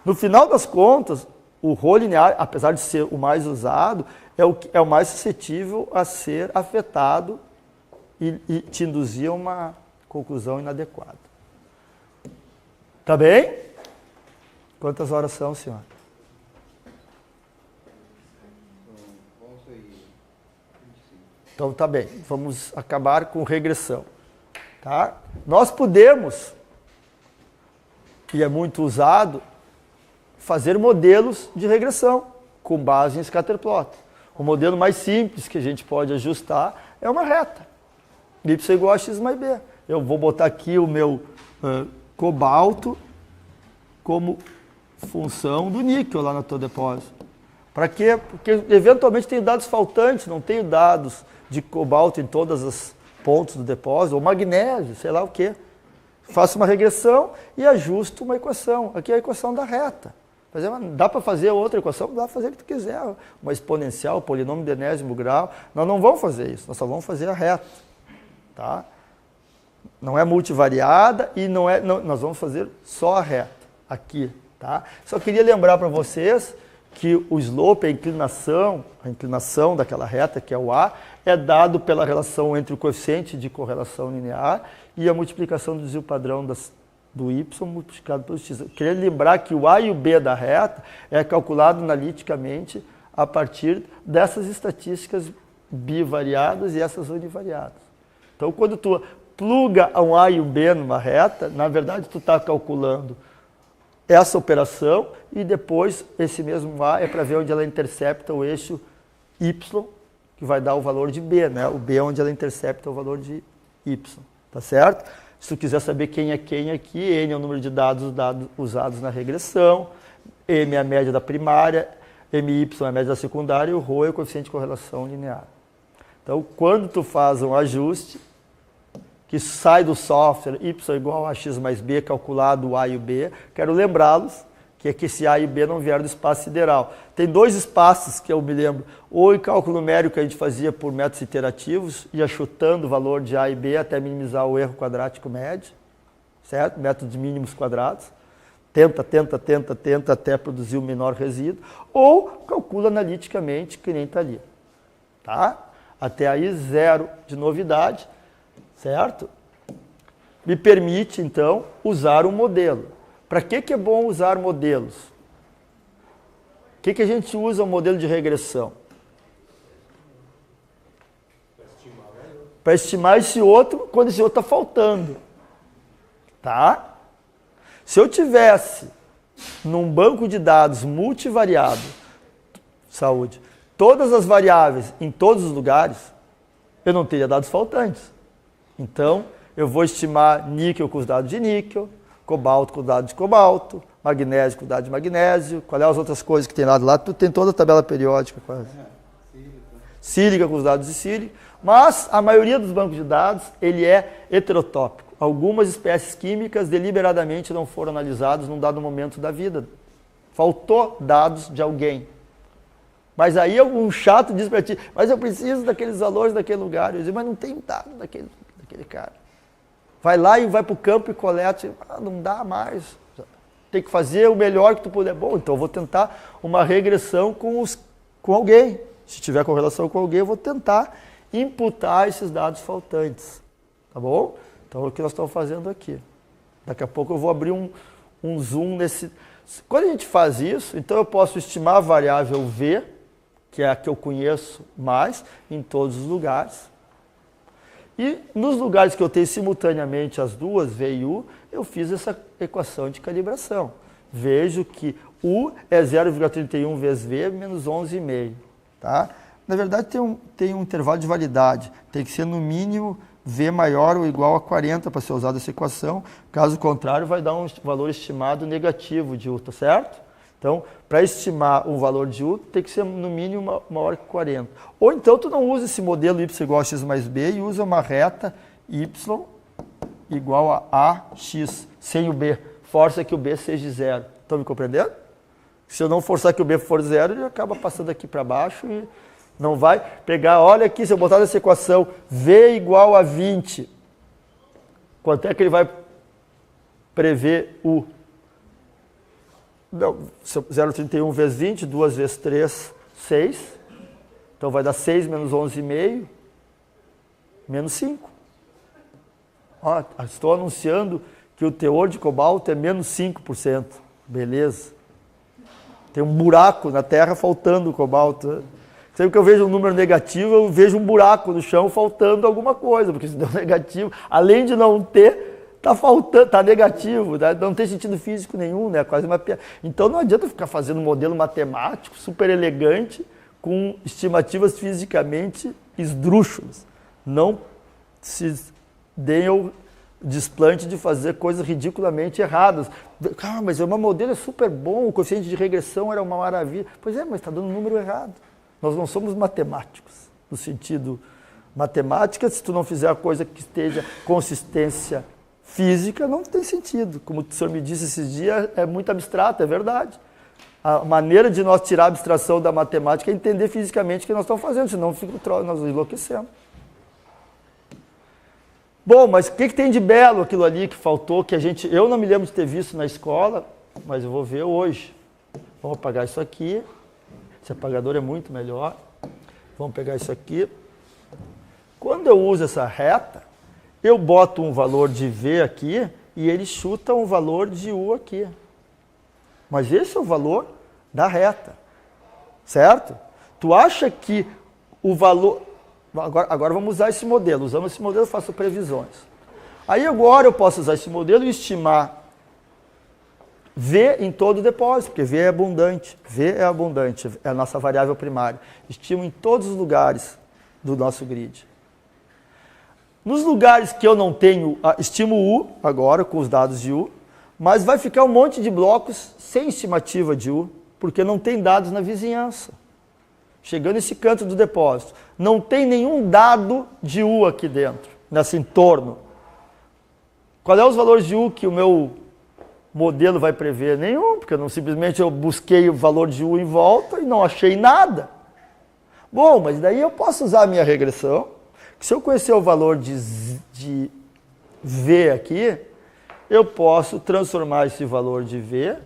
No final das contas, o rho linear, apesar de ser o mais usado, é o mais suscetível a ser afetado e te induzir a uma conclusão inadequada. Tá bem? Quantas horas são, senhor? 11h25. Então tá bem, vamos acabar com regressão. Tá? Nós podemos, e é muito usado, fazer modelos de regressão com base em scatterplot. O modelo mais simples que a gente pode ajustar é uma reta. Y igual a x mais b. Eu vou botar aqui o meu cobalto como função do níquel lá no teu depósito. Para quê? Porque eventualmente tenho dados faltantes, não tenho dados de cobalto em todas as pontos do depósito, ou magnésio, sei lá o quê. Faço uma regressão e ajusto uma equação. Aqui é a equação da reta. Dá para fazer outra equação? Dá para fazer o que tu quiser. Uma exponencial, polinômio de enésimo grau. Nós não vamos fazer isso, nós só vamos fazer a reta. Tá? Não é multivariada e nós vamos fazer só a reta. Aqui. Tá? Só queria lembrar para vocês que o slope, a inclinação daquela reta, que é o A, é dado pela relação entre o coeficiente de correlação linear e a multiplicação do desvio padrão do y multiplicado pelo x. Eu queria lembrar que o A e o B da reta é calculado analiticamente a partir dessas estatísticas bivariadas e essas univariadas. Então, quando tu pluga um A e um B numa reta, na verdade tu está calculando essa operação e depois esse mesmo A é para ver onde ela intercepta o eixo y, que vai dar o valor de B, né? O B é onde ela intercepta o valor de y, tá certo? Se tu quiser saber quem é quem aqui, N é o número de dados usados na regressão, M é a média da primária, MY é a média da secundária e o ρ é o coeficiente de correlação linear. Então, quando tu faz um ajuste, que sai do software y igual a x mais b, calculado o A e o B, quero lembrá-los que é que esse A e B não vieram do espaço sideral. Tem dois espaços que eu me lembro, ou em cálculo numérico que a gente fazia por métodos iterativos, ia chutando o valor de A e B até minimizar o erro quadrático médio, certo? Método de mínimos quadrados. Tenta até produzir o menor resíduo, ou calcula analiticamente que nem está ali. Tá? Até aí zero de novidade. Certo? Me permite, então, usar um modelo. Para que é bom usar modelos? O que a gente usa um modelo de regressão? Para estimar esse outro, quando esse outro está faltando. Tá? Se eu tivesse, num banco de dados multivariado, saúde, todas as variáveis em todos os lugares, eu não teria dados faltantes. Então, eu vou estimar níquel com os dados de níquel, cobalto com os dados de cobalto, magnésio com os dados de magnésio, qual é as outras coisas que tem lá? Tu tem toda a tabela periódica quase. Sílica com os dados de sílica, mas a maioria dos bancos de dados, ele é heterotópico. Algumas espécies químicas deliberadamente não foram analisadas num dado momento da vida. Faltou dados de alguém. Mas aí algum chato diz para ti, mas eu preciso daqueles valores daquele lugar. Eu digo, mas não tem dado daquele cara. Vai lá e vai para o campo e coleta. Não dá mais. Tem que fazer o melhor que tu puder. Bom, então eu vou tentar uma regressão com alguém. Se tiver correlação com alguém, eu vou tentar imputar esses dados faltantes. Tá bom? Então é o que nós estamos fazendo aqui. Daqui a pouco eu vou abrir um zoom nesse... Quando a gente faz isso, então eu posso estimar a variável V, que é a que eu conheço mais, em todos os lugares. E nos lugares que eu tenho simultaneamente as duas, V e U, eu fiz essa equação de calibração. Vejo que U é 0,31 vezes V menos 11,5. Tá? Na verdade, tem um intervalo de validade. Tem que ser no mínimo V maior ou igual a 40 para ser usada essa equação. Caso contrário, vai dar um valor estimado negativo de U, tá certo? Então, para estimar um valor de U, tem que ser no mínimo maior que 40. Ou então, tu não usa esse modelo y igual a x mais b e usa uma reta y igual a ax, sem o b. Força que o b seja zero. Estão me compreendendo? Se eu não forçar que o b for zero, ele acaba passando aqui para baixo e Não vai pegar, olha aqui, se eu botar nessa equação, V igual a 20, quanto é que ele vai prever U? Não, 0,31 vezes 20, 2 vezes 3, 6. Então vai dar 6 menos 11,5, menos 5. Ó, estou anunciando que o teor de cobalto é menos 5%. Beleza. Tem um buraco na Terra faltando cobalto. Sempre que eu vejo um número negativo, eu vejo um buraco no chão faltando alguma coisa, porque se deu negativo, além de não ter, está faltando, está negativo, né? Não tem sentido físico nenhum, né? Quase uma piada. Então não adianta ficar fazendo um modelo matemático super elegante com estimativas fisicamente esdrúxulas. Não se deem o desplante de fazer coisas ridiculamente erradas. Ah, mas o meu modelo é super bom, o coeficiente de regressão era uma maravilha. Pois é, mas está dando um número errado. Nós não somos matemáticos, no sentido matemática, se tu não fizer a coisa que esteja consistência física, não tem sentido. Como o senhor me disse esses dias, é muito abstrato, é verdade. A maneira de nós tirar a abstração da matemática é entender fisicamente o que nós estamos fazendo, senão nós enlouquecemos. Bom, mas o que tem de belo aquilo ali que faltou, que eu não me lembro de ter visto na escola, mas eu vou ver hoje. Vamos apagar isso aqui. Esse apagador é muito melhor. Vamos pegar isso aqui. Quando eu uso essa reta, eu boto um valor de V aqui e ele chuta um valor de U aqui. Mas esse é o valor da reta, certo? Tu acha que o valor... Agora vamos usar esse modelo. Usando esse modelo eu faço previsões. Aí agora eu posso usar esse modelo e estimar V em todo o depósito, porque V é abundante. V é abundante, é a nossa variável primária. Estimo em todos os lugares do nosso grid. Nos lugares que eu não tenho, estimo U agora com os dados de U, mas vai ficar um monte de blocos sem estimativa de U, porque não tem dados na vizinhança. Chegando nesse canto do depósito, não tem nenhum dado de U aqui dentro, nesse entorno. Qual é os valores de U que o meu modelo vai prever? Nenhum, porque simplesmente eu busquei o valor de U em volta e não achei nada. Bom, mas daí eu posso usar a minha regressão, que se eu conhecer o valor de V aqui, eu posso transformar esse valor de V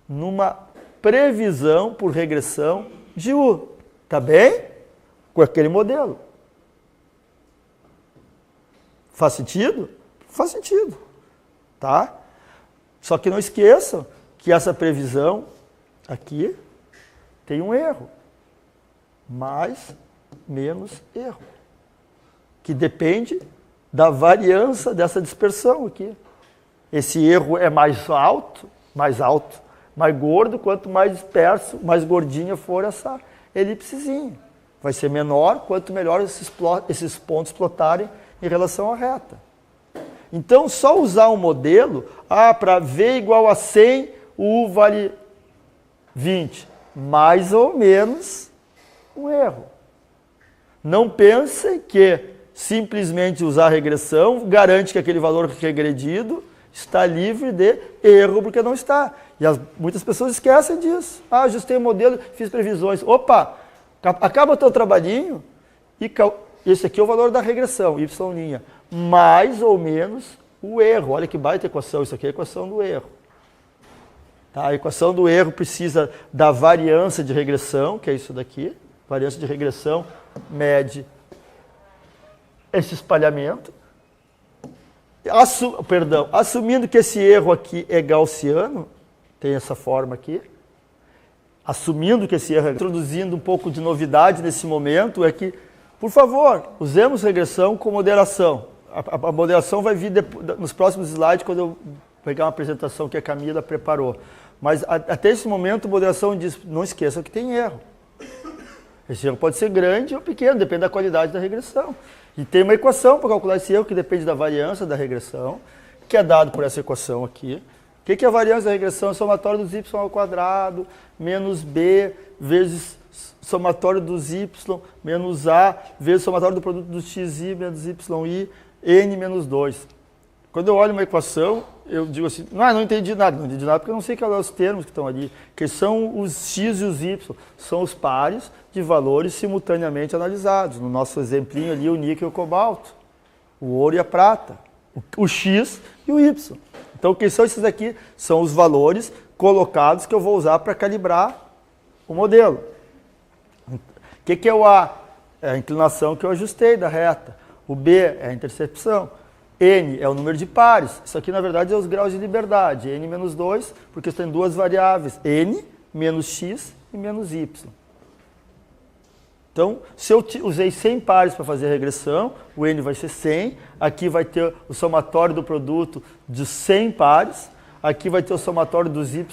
numa previsão por regressão de U. Tá bem? Com aquele modelo. Faz sentido? Faz sentido. Tá? Só que não esqueçam que essa previsão aqui tem um erro. Mais, menos erro. Que depende da variância dessa dispersão aqui. Esse erro é mais alto, mais gordo, quanto mais disperso, mais gordinha for essa elipsezinha. Vai ser menor, quanto melhor esses pontos plotarem em relação à reta. Então, só usar um modelo, para V igual a 100, U vale 20. Mais ou menos um erro. Não pensem que simplesmente usar a regressão garante que aquele valor regredido está livre de erro, porque não está. E muitas pessoas esquecem disso. Ajustei o modelo, fiz previsões. Opa, acaba o teu trabalhinho e esse aqui é o valor da regressão, y', mais ou menos o erro. Olha que baita equação, isso aqui é a equação do erro. Tá? A equação do erro precisa da variância de regressão, que é isso daqui. Variância de regressão mede esse espalhamento. Assumindo que esse erro aqui é gaussiano, tem essa forma aqui, assumindo que esse erro é... Introduzindo um pouco de novidade nesse momento, é que, por favor, usemos regressão com moderação. A moderação vai vir nos próximos slides, quando eu pegar uma apresentação que a Camila preparou. Mas até esse momento, moderação diz, não esqueça que tem erro. Esse erro pode ser grande ou pequeno, depende da qualidade da regressão. E tem uma equação para calcular esse erro que depende da variância da regressão, que é dado por essa equação aqui. O que é a variância da regressão? É o somatório dos y ao quadrado menos b vezes somatório dos y menos a vezes somatório do produto dos xi menos yi, n menos 2. Quando eu olho uma equação, eu digo assim, não entendi nada porque eu não sei quais são os termos que estão ali, que são os x e os y, são os pares de valores simultaneamente analisados. No nosso exemplinho ali, o níquel e o cobalto, o ouro e a prata, o x e o y. Então, quem são esses aqui? São os valores colocados que eu vou usar para calibrar o modelo. O que é o A? É a inclinação que eu ajustei da reta. O B é a intercepção. N é o número de pares. Isso aqui, na verdade, é os graus de liberdade. N menos 2, porque tem duas variáveis. N menos x e menos y. Então, se eu usei 100 pares para fazer a regressão, o N vai ser 100. Aqui vai ter o somatório do produto de 100 pares. Aqui vai ter o somatório dos yi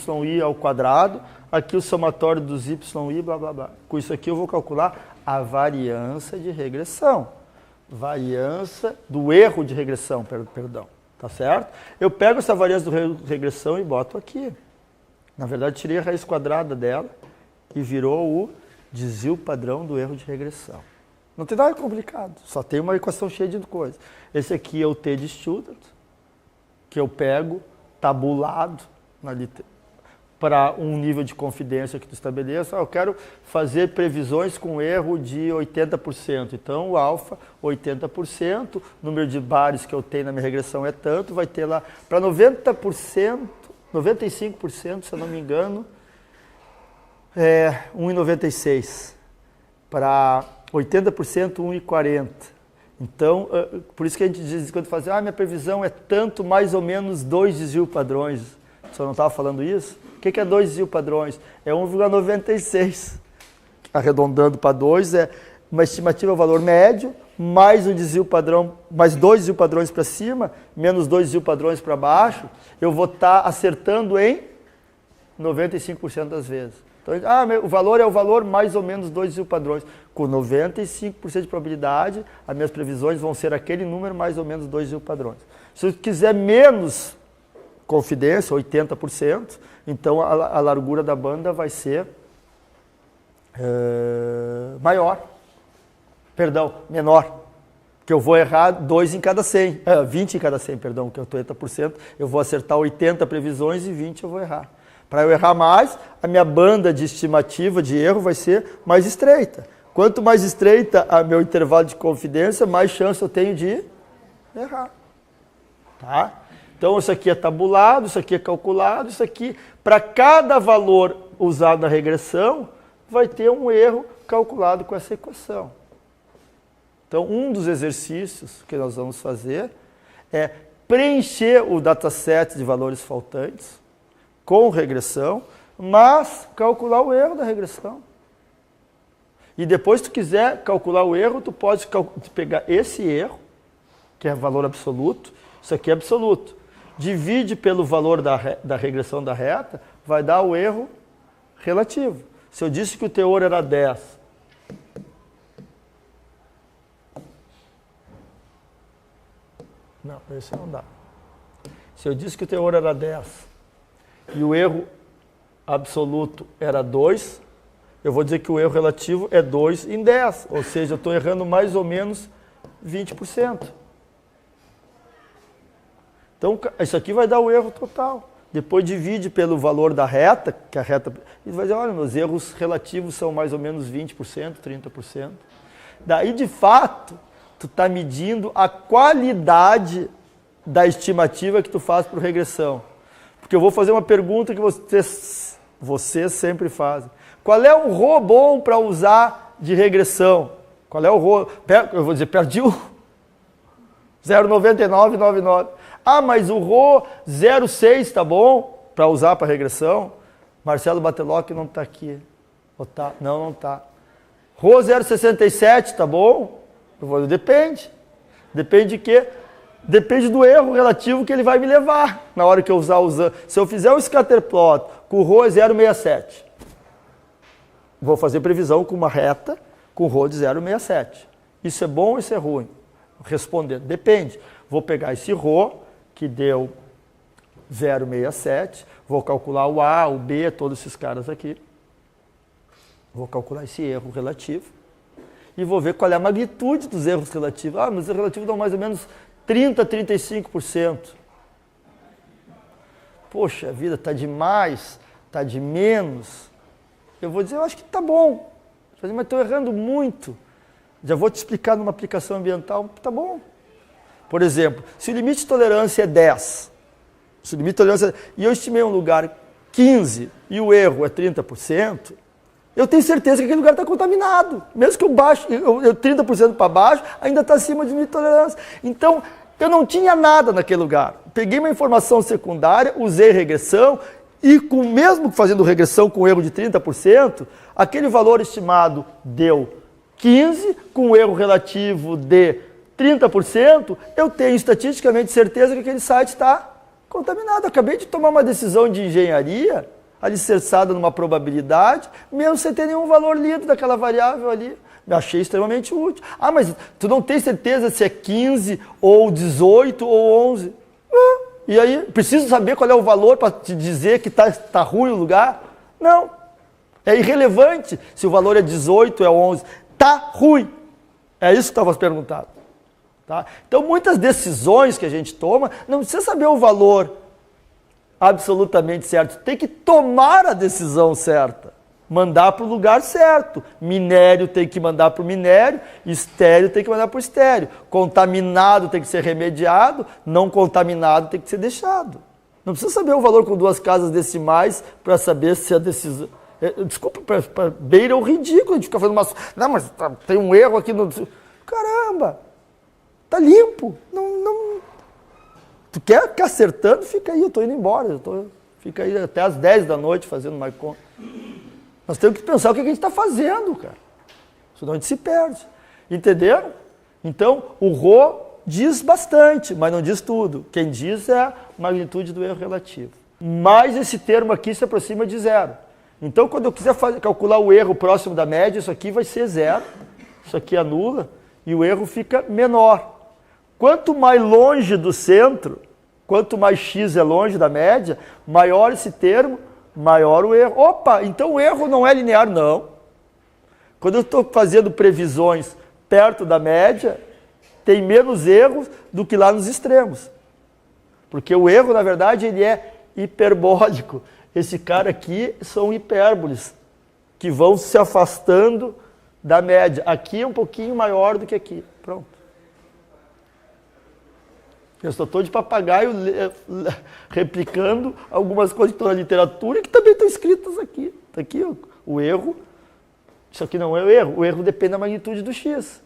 ao quadrado. Aqui o somatório dos yi, blá, blá, blá. Com isso aqui eu vou calcular a variância de regressão. Variância do erro de regressão, perdão. Tá certo? Eu pego essa variância do erro de regressão e boto aqui. Na verdade, tirei a raiz quadrada dela e virou o desvio padrão do erro de regressão. Não tem nada complicado, só tem uma equação cheia de coisas. Esse aqui é o T de Student, que eu pego tabulado para um nível de confidência que tu estabeleça. Eu quero fazer previsões com erro de 80%. Então, o alfa, 80%, número de bares que eu tenho na minha regressão é tanto, vai ter lá para 90%, 95%, se eu não me engano, 1,96. Para 80%, 1,40. Então, por isso que a gente diz, quando faz, minha previsão é tanto, mais ou menos 2 desvio padrões. Você não estava falando isso? O que é 2 desvio padrões? É 1,96. Arredondando para 2, é uma estimativa valor médio, mais um desvio padrão, mais 2 desvio padrões para cima, menos 2 desvio padrões para baixo, eu vou estar acertando em 95% das vezes. Então, o valor é o valor mais ou menos 2 desvio padrões. Com 95% de probabilidade, as minhas previsões vão ser aquele número mais ou menos 2 desvio padrões. Se eu quiser menos confidência, 80%, então a largura da banda vai ser menor. Que eu vou errar 2 em cada 100, 20 em cada 100, perdão, que é 80%, eu vou acertar 80 previsões e 20 eu vou errar. Para eu errar mais, a minha banda de estimativa de erro vai ser mais estreita. Quanto mais estreita o meu intervalo de confidência, mais chance eu tenho de errar. Tá? Então, isso aqui é tabulado, isso aqui é calculado, isso aqui, para cada valor usado na regressão, vai ter um erro calculado com essa equação. Então, um dos exercícios que nós vamos fazer é preencher o dataset de valores faltantes com regressão, mas calcular o erro da regressão. E depois, se tu quiser calcular o erro, tu pode pegar esse erro, que é valor absoluto, isso aqui é absoluto, divide pelo valor da regressão da reta, vai dar o erro relativo. Se eu disse que o teor era 10, não, esse não dá. Se eu disse que o teor era 10 e o erro absoluto era 2, eu vou dizer que o erro relativo é 2 em 10, ou seja, eu estou errando mais ou menos 20%. Então, isso aqui vai dar o erro total. Depois divide pelo valor da reta, que a reta... E vai dizer, olha, meus erros relativos são mais ou menos 20%, 30%. Daí, de fato, tu está medindo a qualidade da estimativa que tu faz por regressão. Porque eu vou fazer uma pergunta que vocês sempre fazem. Qual é o ρ bom para usar de regressão? Qual é o ρ? Eu vou dizer, perdi o 0,9999. Mas o ρ 0,6 tá bom para usar para regressão? Marcelo Batelocchi não está aqui. Ou tá? Não, não está. ρ 0,67 tá bom? Eu vou dizer, depende. Depende de quê? Depende do erro relativo que ele vai me levar na hora que eu usar. Se eu fizer um scatterplot com o ρ é 0,67, vou fazer previsão com uma reta com ρ de 0,67. Isso é bom ou isso é ruim? Respondendo, depende. Vou pegar esse ρ, que deu 0,67, vou calcular o A, o B, todos esses caras aqui. Vou calcular esse erro relativo e vou ver qual é a magnitude dos erros relativos. Mas os erros relativos dão mais ou menos 30% a 35%. poxa vida, está de mais, está de menos, eu vou dizer, eu acho que está bom. Mas estou errando muito. Já vou te explicar numa aplicação ambiental, está bom. Por exemplo, se o limite de tolerância é 10, se o limite de tolerância e eu estimei um lugar 15 e o erro é 30%, eu tenho certeza que aquele lugar está contaminado. Mesmo que eu baixo, eu 30% para baixo, ainda está acima do limite de tolerância. Então, eu não tinha nada naquele lugar. Peguei uma informação secundária, usei regressão, e mesmo fazendo regressão com erro de 30%, aquele valor estimado deu 15%, com erro relativo de 30%, eu tenho estatisticamente certeza que aquele site está contaminado. Acabei de tomar uma decisão de engenharia, alicerçada numa probabilidade, mesmo sem ter nenhum valor lido daquela variável ali. Me achei extremamente útil. Ah, mas tu não tem certeza se é 15, ou 18, ou 11. E aí, preciso saber qual é o valor para te dizer que tá ruim o lugar? Não. É irrelevante se o valor é 18, é 11. Tá ruim. É isso que estava perguntado. Tá? Então, muitas decisões que a gente toma, não precisa saber o valor absolutamente certo. Tem que tomar a decisão certa. Mandar para o lugar certo. Minério tem que mandar para o minério, estéreo tem que mandar para o estéreo. Contaminado tem que ser remediado, não contaminado tem que ser deixado. Não precisa saber o valor com 2 casas decimais para saber se a decisão... Desculpa, para beira o ridículo, a gente fica fazendo uma... Não, mas tem um erro aqui no... Caramba! Tá limpo. Não... Tu quer ficar acertando? Fica aí, eu estou indo embora. Fica aí até às 10 da noite fazendo mais conta. Nós temos que pensar o que a gente está fazendo, cara. Senão a gente se perde. Entenderam? Então, o Rho diz bastante, mas não diz tudo. Quem diz é a magnitude do erro relativo. Mas esse termo aqui se aproxima de 0. Então, quando eu quiser calcular o erro próximo da média, isso aqui vai ser 0. Isso aqui anula e o erro fica menor. Quanto mais longe do centro, quanto mais x é longe da média, maior esse termo, maior o erro. Opa, então o erro não é linear, não. Quando eu estou fazendo previsões perto da média, tem menos erros do que lá nos extremos. Porque o erro, na verdade, ele é hiperbólico. Esse cara aqui são hipérboles, que vão se afastando da média. Aqui é um pouquinho maior do que aqui. Pronto. Eu só estou de papagaio replicando algumas coisas que estão na literatura e que também estão escritas aqui. Está aqui o erro. Isso aqui não é o erro. O erro depende da magnitude do x.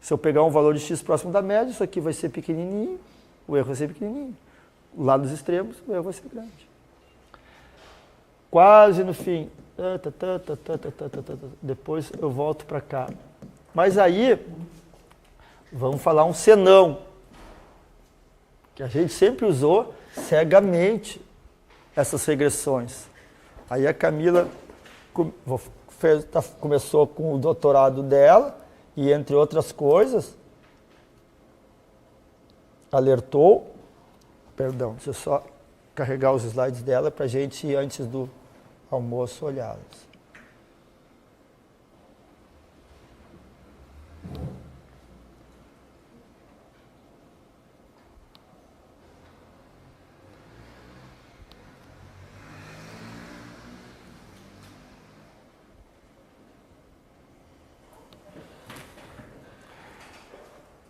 Se eu pegar um valor de x próximo da média, isso aqui vai ser pequenininho, o erro vai ser pequenininho. Lá dos extremos, o erro vai ser grande. Quase no fim. Depois eu volto para cá. Mas aí, vamos falar um senão, que a gente sempre usou cegamente essas regressões. Aí a Camila começou com o doutorado dela e, entre outras coisas, alertou, perdão, deixa eu só carregar os slides dela para a gente, antes do almoço, olhá-los.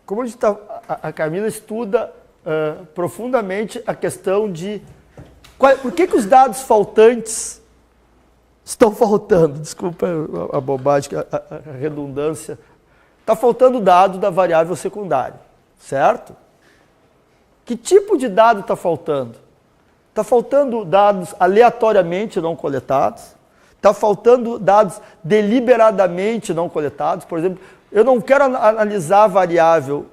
Como a Camila estuda profundamente a questão de por que os dados faltantes estão faltando. Desculpa a bobagem, a redundância. Está faltando dado da variável secundária, certo? Que tipo de dado está faltando? Está faltando dados aleatoriamente não coletados, está faltando dados deliberadamente não coletados. Por exemplo, eu não quero analisar a variável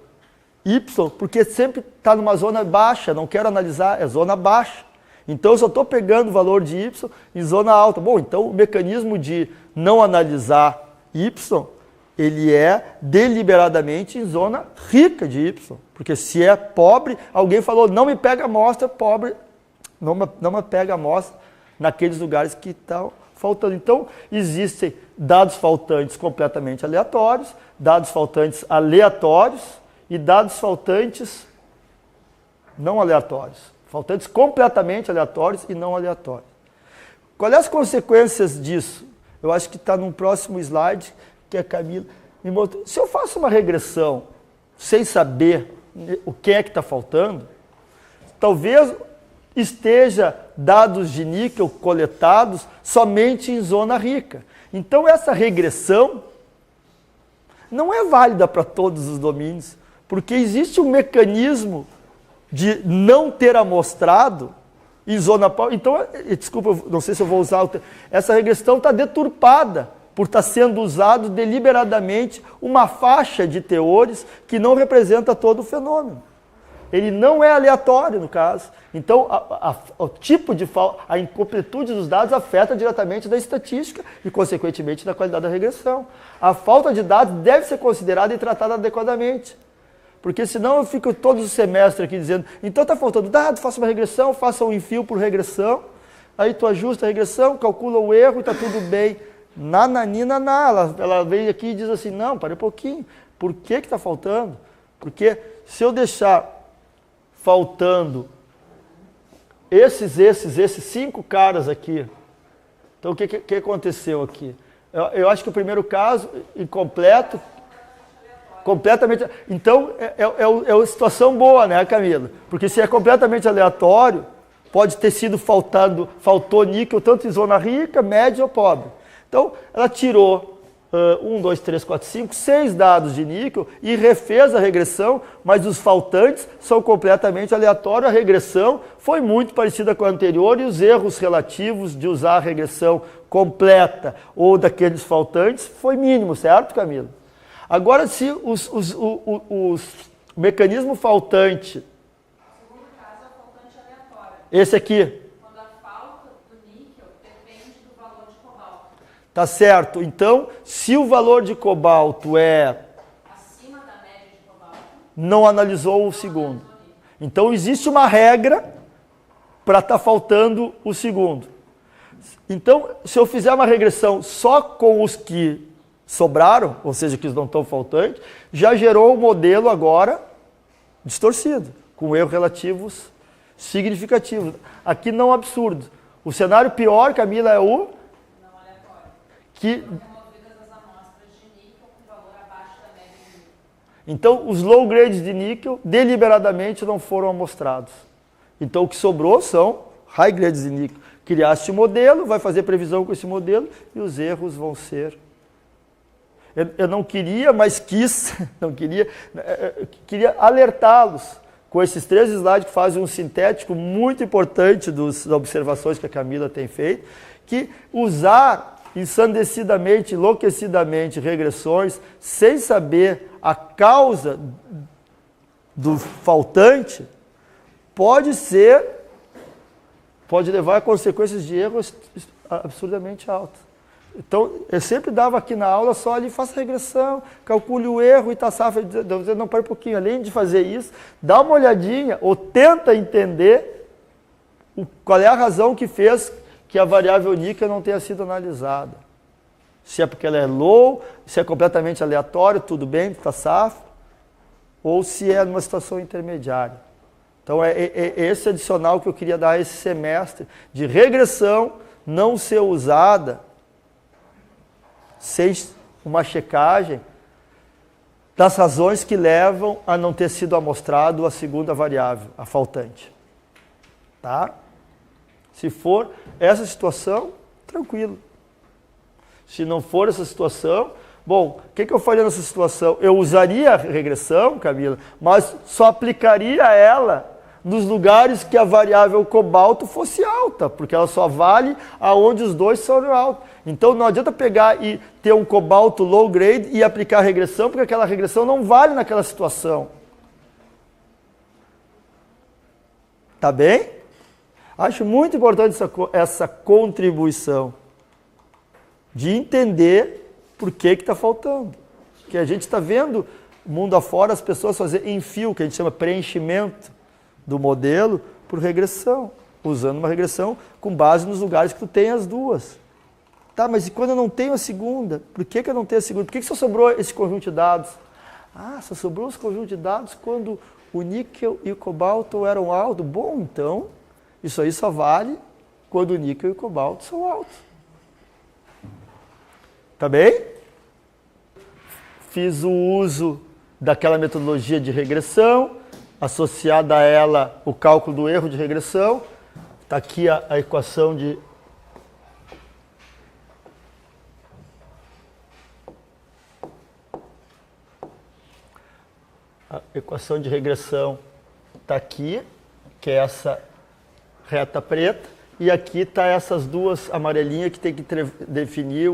y, porque sempre está numa zona baixa, não quero analisar, é zona baixa. Então, eu só estou pegando o valor de y em zona alta. Bom, então o mecanismo de não analisar y, ele é deliberadamente em zona rica de y. Porque se é pobre, alguém falou, não me pega a amostra pobre, não me pega a amostra naqueles lugares que estão faltando. Então, existem dados faltantes completamente aleatórios, dados faltantes aleatórios e dados faltantes não aleatórios. Faltantes completamente aleatórios e não aleatórios. Quais as consequências disso? Eu acho que está no próximo slide, que a Camila me mostrou. Se eu faço uma regressão sem saber o que é que está faltando, talvez esteja dados de níquel coletados somente em zona rica. Então essa regressão não é válida para todos os domínios, porque existe um mecanismo de não ter amostrado em zona pobre. Então, desculpa, não sei se eu vou usar essa regressão está deturpada por estar sendo usado deliberadamente uma faixa de teores que não representa todo o fenômeno. Ele não é aleatório, no caso. Então, o tipo de a incompletude dos dados afeta diretamente da estatística e, consequentemente, da qualidade da regressão. A falta de dados deve ser considerada e tratada adequadamente. Porque senão eu fico todos os semestres aqui dizendo, então está faltando dado, faça uma regressão, faça um enfio por regressão, aí tu ajusta a regressão, calcula o erro e está tudo bem. Nananina, ela vem aqui e diz assim, não, para um pouquinho, por que está faltando? Porque se eu deixar faltando esses 5 caras aqui, então o que aconteceu aqui? Eu acho que o primeiro caso, incompleto, completamente. Então, é uma situação boa, né, Camila? Porque se é completamente aleatório, pode ter sido faltou níquel tanto em zona rica, média ou pobre. Então, ela tirou 6 dados de níquel e refez a regressão, mas os faltantes são completamente aleatórios. A regressão foi muito parecida com a anterior e os erros relativos de usar a regressão completa ou daqueles faltantes foi mínimo, certo, Camila? Agora, se o mecanismo faltante... O segundo caso é o faltante aleatório. Esse aqui. Quando a falta do níquel depende do valor de cobalto. Tá certo. Então, se o valor de cobalto é... acima da média de cobalto. Não analisou o segundo. Então, existe uma regra para estar faltando o segundo. Então, se eu fizer uma regressão só com os que sobraram, ou seja, que não estão faltantes, já gerou um modelo agora distorcido, com erros relativos significativos. Aqui não absurdo. O cenário pior, Camila, é o... Não aleatório. Que... removidas as amostras de níquel com valor abaixo da média de níquel. Então, os low grades de níquel deliberadamente não foram amostrados. Então, o que sobrou são high grades de níquel. Criaste um modelo, vai fazer previsão com esse modelo e os erros vão ser... Eu não queria, mas queria alertá-los com esses 3 slides que fazem um sintético muito importante das observações que a Camila tem feito, que usar ensandecidamente, enlouquecidamente regressões sem saber a causa do faltante pode levar a consequências de erros absurdamente altas. Então, eu sempre dava aqui na aula só ali, faça regressão, calcule o erro e tá safra. Não, para um pouquinho, além de fazer isso, dá uma olhadinha ou tenta entender qual é a razão que fez que a variável níquel não tenha sido analisada. Se é porque ela é low, se é completamente aleatório, tudo bem, está safra, ou se é numa situação intermediária. Então, é esse adicional que eu queria dar esse semestre, de regressão não ser usada sem uma checagem das razões que levam a não ter sido amostrado a segunda variável, a faltante. Tá? Se for essa situação, tranquilo. Se não for essa situação, bom, o que eu faria nessa situação? Eu usaria a regressão, Camila, mas só aplicaria ela nos lugares que a variável cobalto fosse alta, porque ela só vale aonde os dois são altos. Então não adianta pegar e ter um cobalto low grade e aplicar a regressão, porque aquela regressão não vale naquela situação. Tá bem? Acho muito importante essa contribuição de entender por que está faltando. Porque a gente está vendo mundo afora as pessoas fazer enfio, que a gente chama preenchimento do modelo por regressão, usando uma regressão com base nos lugares que tu tem as duas. Tá, mas e quando eu não tenho a segunda? Por que eu não tenho a segunda? Por que só sobrou esse conjunto de dados? Ah, só sobrou esse conjunto de dados quando o níquel e o cobalto eram altos. Bom, então, isso aí só vale quando o níquel e o cobalto são altos. Tá bem? Fiz o uso daquela metodologia de regressão, associada a ela o cálculo do erro de regressão. Está aqui a equação de... A equação de regressão está aqui, que é essa reta preta, e aqui está essas duas amarelinhas que tem que definir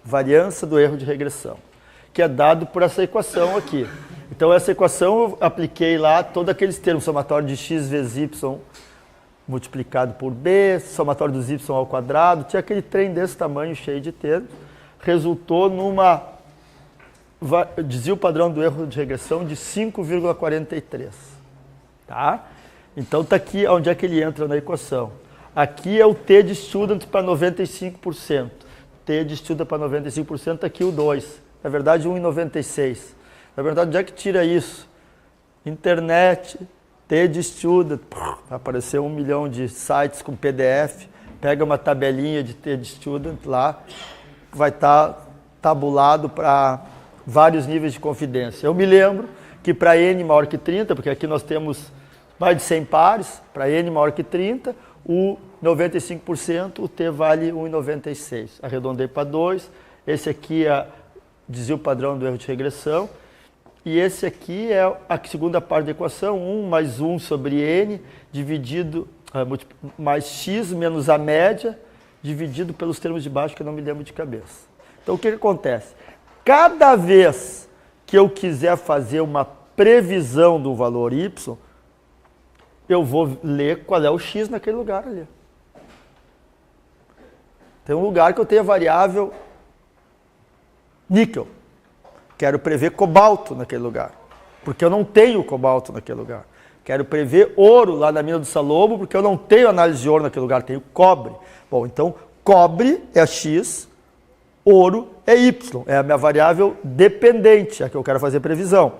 variância do erro de regressão, que é dado por essa equação aqui. Então essa equação eu apliquei lá todos aqueles termos, somatório de x vezes y multiplicado por b, somatório dos y ao quadrado, tinha aquele trem desse tamanho cheio de termos, resultou numa desvio padrão do erro de regressão de 5,43. Tá? Então está aqui onde é que ele entra na equação. Aqui é o t de student para 95%. T de student para 95%, está aqui o 2. Na verdade, 1,96. Na verdade, onde é que tira isso? Internet, T de student, apareceu 1 milhão de sites com PDF, pega uma tabelinha de T de student lá, vai estar tabulado para vários níveis de confidência. Eu me lembro que para N maior que 30, porque aqui nós temos mais de 100 pares, para N maior que 30, o 95%, o T vale 1,96. Arredondei para 2, esse aqui é desvio padrão do erro de regressão, e esse aqui é a segunda parte da equação, 1 mais 1 sobre N, dividido, mais x menos a média, dividido pelos termos de baixo, que eu não me lembro de cabeça. Então, o que acontece? Cada vez que eu quiser fazer uma previsão do valor y, eu vou ler qual é o x naquele lugar ali. Tem um lugar que eu tenho a variável níquel. Quero prever cobalto naquele lugar, porque eu não tenho cobalto naquele lugar. Quero prever ouro lá na mina do Salobo, porque eu não tenho análise de ouro naquele lugar, tenho cobre. Bom, então cobre é x, ouro é y, é a minha variável dependente, é a que eu quero fazer previsão.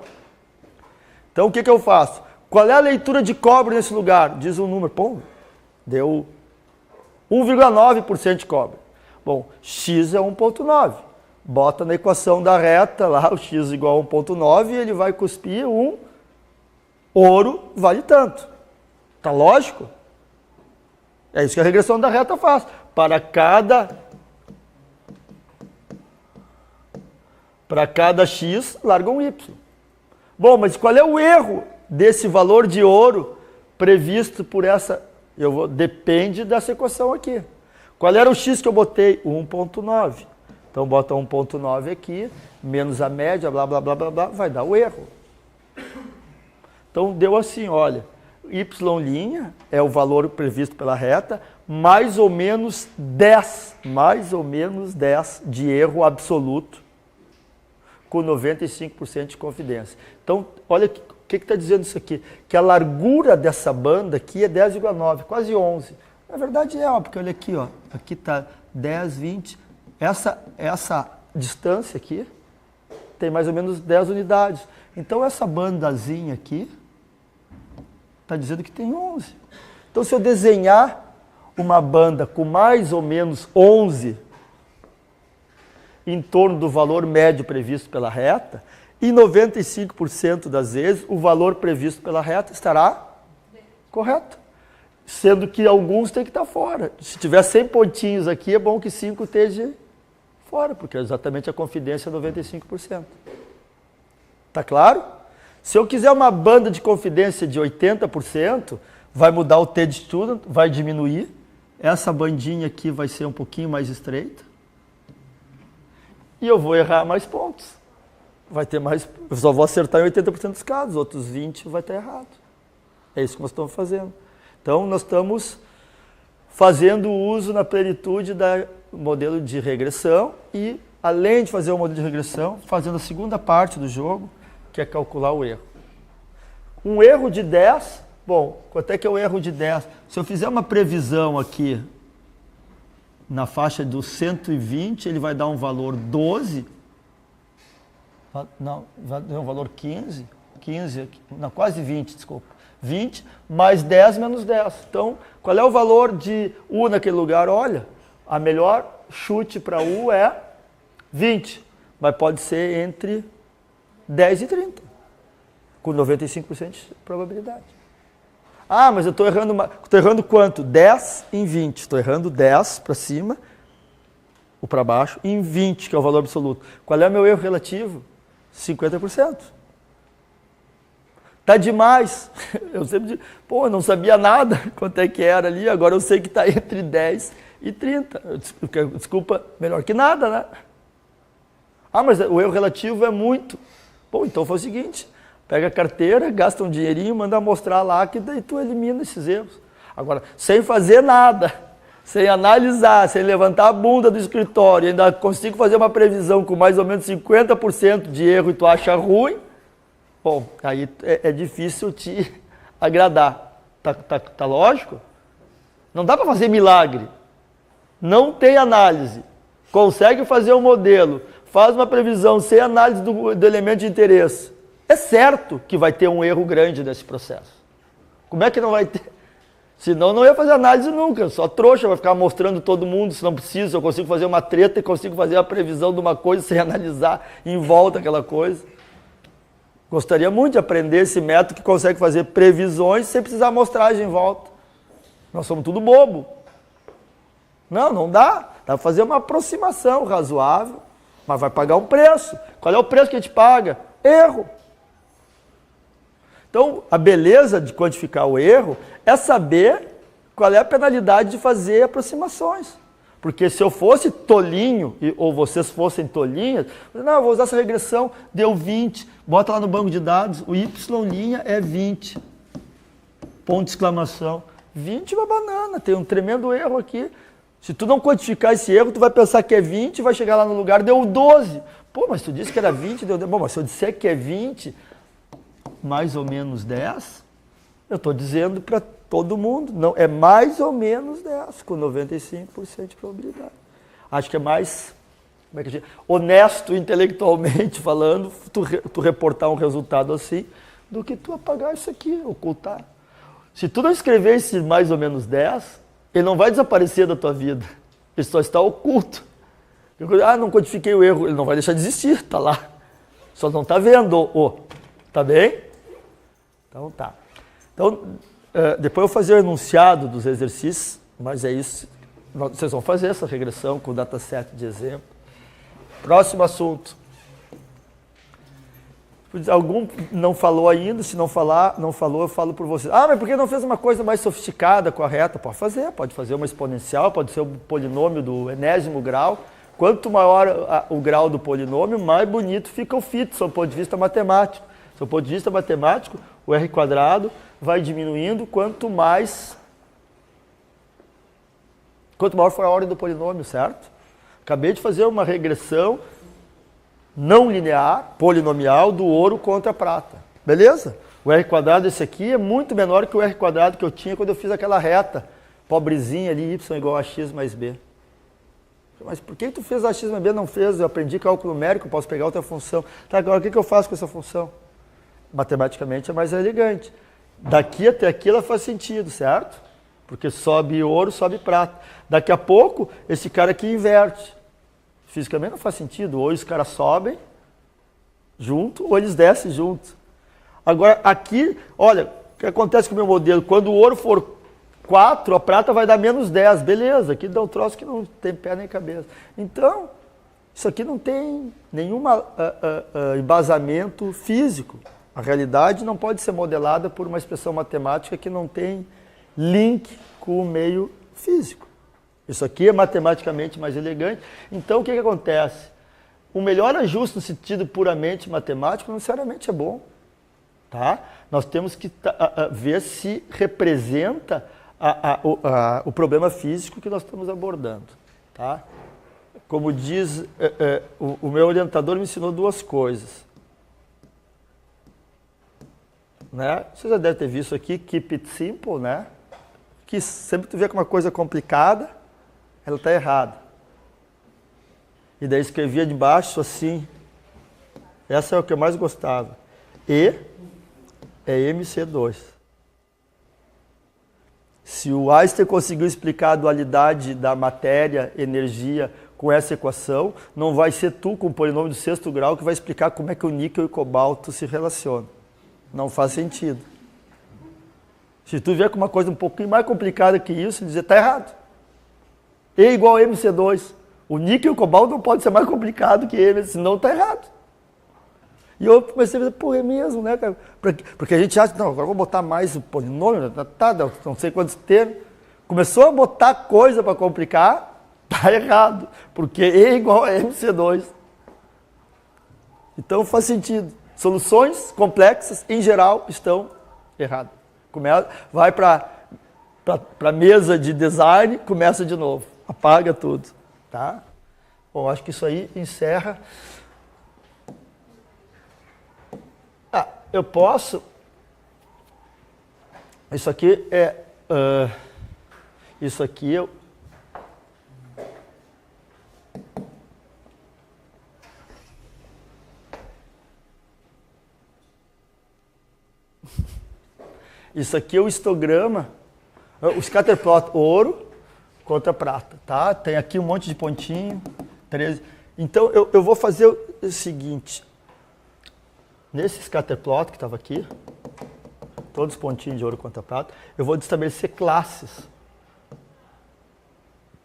Então o que eu faço? Qual é a leitura de cobre nesse lugar? Diz um número, pô, deu 1,9% de cobre. Bom, x é 1,9. Bota na equação da reta lá, o x igual a 1,9, e ele vai cuspir ouro vale tanto. Tá lógico? É isso que a regressão da reta faz. Para cada x, larga um y. Bom, mas qual é o erro desse valor de ouro previsto por essa... Depende dessa equação aqui. Qual era o x que eu botei? 1,9. Então, bota 1,9 aqui, menos a média, blá, blá, blá, blá, blá, vai dar o erro. Então, deu assim, olha, y' é o valor previsto pela reta, mais ou menos 10 de erro absoluto, com 95% de confidência. Então, olha o que está dizendo isso aqui, que a largura dessa banda aqui é 10,9, quase 11. Na verdade é, porque olha aqui, ó, aqui está 10, 20... Essa distância aqui tem mais ou menos 10 unidades. Então, essa bandazinha aqui está dizendo que tem 11. Então, se eu desenhar uma banda com mais ou menos 11 em torno do valor médio previsto pela reta, e 95% das vezes o valor previsto pela reta estará correto. Sendo que alguns têm que estar fora. Se tiver 100 pontinhos aqui, é bom que 5 esteja fora, porque é exatamente a confidência é 95%. Tá claro? Se eu quiser uma banda de confidência de 80%, vai mudar o T de student, vai diminuir. Essa bandinha aqui vai ser um pouquinho mais estreita. E eu vou errar mais pontos. Vai ter mais, eu só vou acertar em 80% dos casos, outros 20% vai estar errado. É isso que nós estamos fazendo. Então, nós estamos fazendo uso na plenitude do modelo de regressão e, além de fazer o modelo de regressão, fazendo a segunda parte do jogo, que é calcular o erro. Um erro de 10, bom, quanto é que é o erro de 10? Se eu fizer uma previsão aqui na faixa dos 120, ele vai dar um valor 12, não, vai dar um valor 15, 15, não, quase 20, desculpa. 20 mais 10 menos 10. Então, qual é o valor de U naquele lugar? Olha, a melhor chute para U é 20, mas pode ser entre 10 e 30, com 95% de probabilidade. Ah, mas eu estou errando, quanto? 10 em 20. Estou errando 10 para cima, ou para baixo, em 20, que é o valor absoluto. Qual é o meu erro relativo? 50%. Tá demais. Eu sempre digo, eu não sabia nada quanto é que era ali, agora eu sei que está entre 10 e 30. Desculpa, melhor que nada, né? Ah, mas o erro relativo é muito. Então foi o seguinte, pega a carteira, gasta um dinheirinho, manda mostrar lá, que daí tu elimina esses erros. Agora, sem fazer nada, sem analisar, sem levantar a bunda do escritório, ainda consigo fazer uma previsão com mais ou menos 50% de erro e tu acha ruim, aí é difícil te agradar. Tá lógico? Não dá para fazer milagre. Não tem análise. Consegue fazer um modelo, faz uma previsão sem análise do elemento de interesse. É certo que vai ter um erro grande nesse processo. Como é que não vai ter? Senão não ia fazer análise nunca, só trouxa, vai ficar mostrando todo mundo se não precisa, eu consigo fazer uma treta e consigo fazer a previsão de uma coisa sem analisar em volta aquela coisa. Gostaria muito de aprender esse método que consegue fazer previsões sem precisar amostragem em volta. Nós somos tudo bobo. Não dá. Dá para fazer uma aproximação razoável, mas vai pagar um preço. Qual é o preço que a gente paga? Erro. Então, a beleza de quantificar o erro é saber qual é a penalidade de fazer aproximaç'ões. Porque se eu fosse tolinho, ou vocês fossem tolinhas, não, eu vou usar essa regressão, deu 20, bota lá no banco de dados, o Y' é 20. Ponto de exclamação. 20 é uma banana, tem um tremendo erro aqui. Se tu não quantificar esse erro, tu vai pensar que é 20, vai chegar lá no lugar, deu 12. Mas tu disse que era 20, deu... Bom, mas se eu disser que é 20, mais ou menos 10, eu estou dizendo para todo mundo, não, é mais ou menos 10, com 95% de probabilidade. Acho que é mais, honesto intelectualmente falando, tu reportar um resultado assim, do que tu apagar isso aqui, ocultar. Se tu não escrever esse mais ou menos 10, ele não vai desaparecer da tua vida, ele só está oculto. Não codifiquei o erro, ele não vai deixar de existir, está lá, só não está vendo, tá bem? Então tá. Então, depois eu vou fazer o enunciado dos exercícios, mas é isso. Vocês vão fazer essa regressão com o dataset de exemplo. Próximo assunto. Algum não falou ainda, se não falou, eu falo por vocês. Mas por que não fez uma coisa mais sofisticada com a reta? Pode fazer uma exponencial, pode ser o polinômio do enésimo grau. Quanto maior o grau do polinômio, mais bonito fica o φ, do ponto de vista matemático. Do ponto de vista matemático, o r² vai diminuindo quanto maior for a ordem do polinômio, certo? Acabei de fazer uma regressão não linear, polinomial, do ouro contra a prata. Beleza? O r², esse aqui, é muito menor que o r² que eu tinha quando eu fiz aquela reta pobrezinha ali, y igual a x mais b. Mas por que tu fez a x mais b? Não fez, eu aprendi cálculo numérico, posso pegar outra função. Tá, agora o que eu faço com essa função? Matematicamente é mais elegante. Daqui até aqui ela faz sentido, certo? Porque sobe ouro, sobe prata. Daqui a pouco, esse cara aqui inverte. Fisicamente não faz sentido. Ou os caras sobem junto, ou eles descem junto. Agora, aqui, olha, o que acontece com o meu modelo? Quando o ouro for 4, a prata vai dar menos 10. Beleza, aqui dá um troço que não tem pé nem cabeça. Então, isso aqui não tem nenhum embasamento físico. A realidade não pode ser modelada por uma expressão matemática que não tem link com o meio físico. Isso aqui é matematicamente mais elegante. Então, o que acontece? O melhor ajuste no sentido puramente matemático não necessariamente é bom. Tá? Nós temos que ver se representa o problema físico que nós estamos abordando. Tá? Como diz, o meu orientador me ensinou duas coisas. Né? Você já deve ter visto aqui, keep it simple, né? Que sempre tu vê com uma coisa complicada, ela está errada. E daí escrevia debaixo assim, essa é o que eu mais gostava. E é Mc2. Se o Einstein conseguiu explicar a dualidade da matéria, energia, com essa equação, não vai ser tu, com o polinômio do sexto grau, que vai explicar como é que o níquel e o cobalto se relacionam. Não faz sentido. Se tu vier com uma coisa um pouquinho mais complicada que isso, dizer, está errado. E igual a Mc2. O níquel e o cobalto não pode ser mais complicado que ele, senão está errado. E eu comecei a dizer, pô, é mesmo, né, cara? Porque a gente acha, não, agora vou botar mais o polinômio, não sei quantos termos. Começou a botar coisa para complicar, tá errado. Porque E igual a Mc2. Então faz sentido. Soluções complexas, em geral, estão erradas. Vai para a mesa de design, começa de novo. Apaga tudo. Tá? Bom, acho que isso aí encerra. Eu posso... Isso aqui é... isso aqui eu... Isso aqui é o histograma, o scatterplot ouro contra prata, tá? Tem aqui um monte de pontinho, 13. Então eu vou fazer o seguinte, nesse scatterplot que estava aqui, todos os pontinhos de ouro contra prata, eu vou estabelecer classes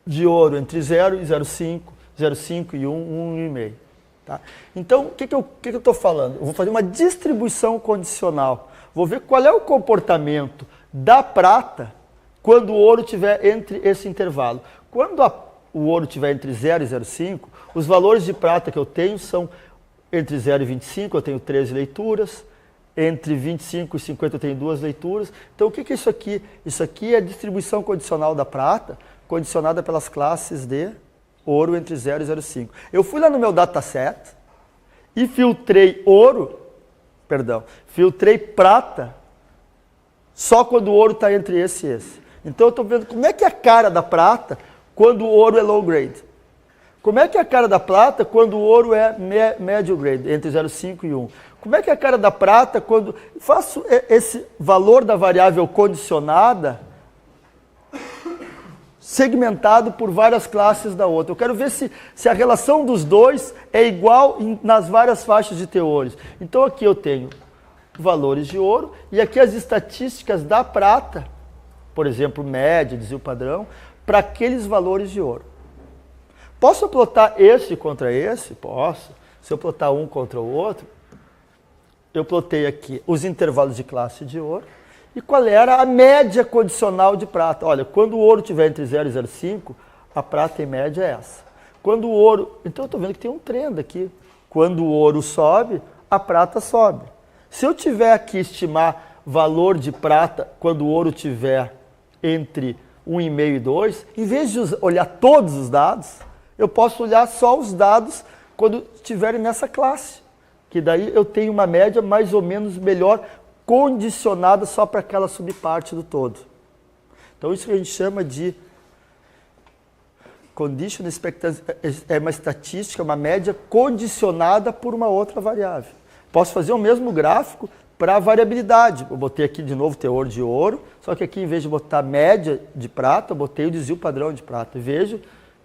de ouro entre 0 e 0,5, 0,5 e 1, 1,5. Tá? Então, o que eu estou falando? Eu vou fazer uma distribuição condicional. Vou ver qual é o comportamento da prata quando o ouro estiver entre esse intervalo. Quando o ouro estiver entre 0 e 0,5, os valores de prata que eu tenho são entre 0 e 25, eu tenho 13 leituras. Entre 25 e 50 eu tenho 2 leituras. Então, o que é isso aqui? Isso aqui é a distribuição condicional da prata, condicionada pelas classes de ouro entre 0 e 0,5. Eu fui lá no meu dataset e filtrei filtrei prata só quando o ouro está entre esse e esse. Então eu estou vendo como é que é a cara da prata quando o ouro é low grade. Como é que é a cara da prata quando o ouro é médio grade, entre 0,5 e 1. Como é que é a cara da prata quando faço esse valor da variável condicionada segmentado por várias classes da outra. Eu quero ver se a relação dos dois é igual nas várias faixas de teores. Então aqui eu tenho valores de ouro e aqui as estatísticas da prata, por exemplo, média, desvio padrão, para aqueles valores de ouro. Posso plotar esse contra esse? Posso. Se eu plotar um contra o outro, eu plotei aqui os intervalos de classe de ouro. E qual era a média condicional de prata? Olha, quando o ouro estiver entre 0 e 0,5, a prata em média é essa. Quando o ouro... Então eu estou vendo que tem um trend aqui. Quando o ouro sobe, a prata sobe. Se eu tiver aqui estimar valor de prata quando o ouro estiver entre 1,5 e 2, em vez de olhar todos os dados, eu posso olhar só os dados quando estiverem nessa classe. Que daí eu tenho uma média mais ou menos melhor condicionada só para aquela subparte do todo. Então isso que a gente chama de condition expectancy, é uma estatística, uma média condicionada por uma outra variável. Posso fazer o mesmo gráfico para a variabilidade. Eu botei aqui de novo teor de ouro, só que aqui em vez de botar média de prata, eu botei o desvio padrão de prata. E vejo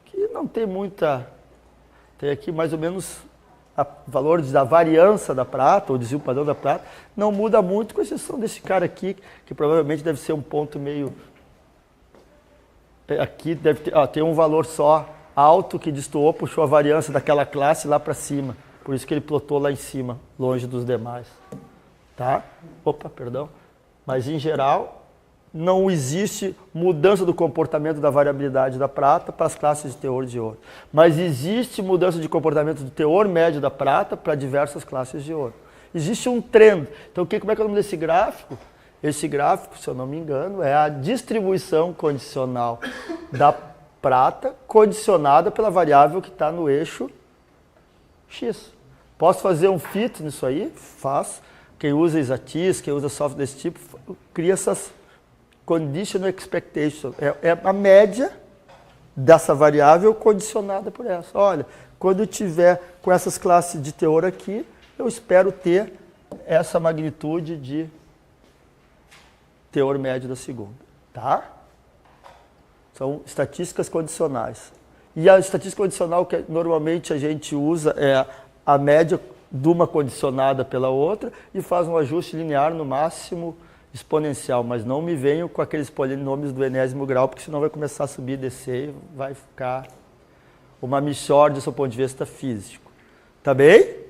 que não tem muita... Tem aqui mais ou menos... valor da variância da prata, ou desvio padrão da prata, não muda muito, com exceção desse cara aqui, que provavelmente deve ser um ponto meio... Aqui deve ter, tem um valor só alto que destoou, puxou a variância daquela classe lá para cima. Por isso que ele plotou lá em cima, longe dos demais. Tá? Opa, perdão. Mas em geral, não existe mudança do comportamento da variabilidade da prata para as classes de teor de ouro. Mas existe mudança de comportamento do teor médio da prata para diversas classes de ouro. Existe um trend. Então, como é que é o nome desse gráfico? Esse gráfico, se eu não me engano, é a distribuição condicional da prata condicionada pela variável que está no eixo X. Posso fazer um fit nisso aí? Faço. Quem usa Exatis, quem usa software desse tipo, cria essas conditional expectation. É a média dessa variável condicionada por essa. Olha, quando eu tiver com essas classes de teor aqui, eu espero ter essa magnitude de teor médio da segunda, tá? São estatísticas condicionais. E a estatística condicional que normalmente a gente usa é a média de uma condicionada pela outra e faz um ajuste linear no máximo exponencial, mas não me venho com aqueles polinômios do enésimo grau, porque senão vai começar a subir e descer e vai ficar uma mixórdia do seu ponto de vista físico. Tá bem?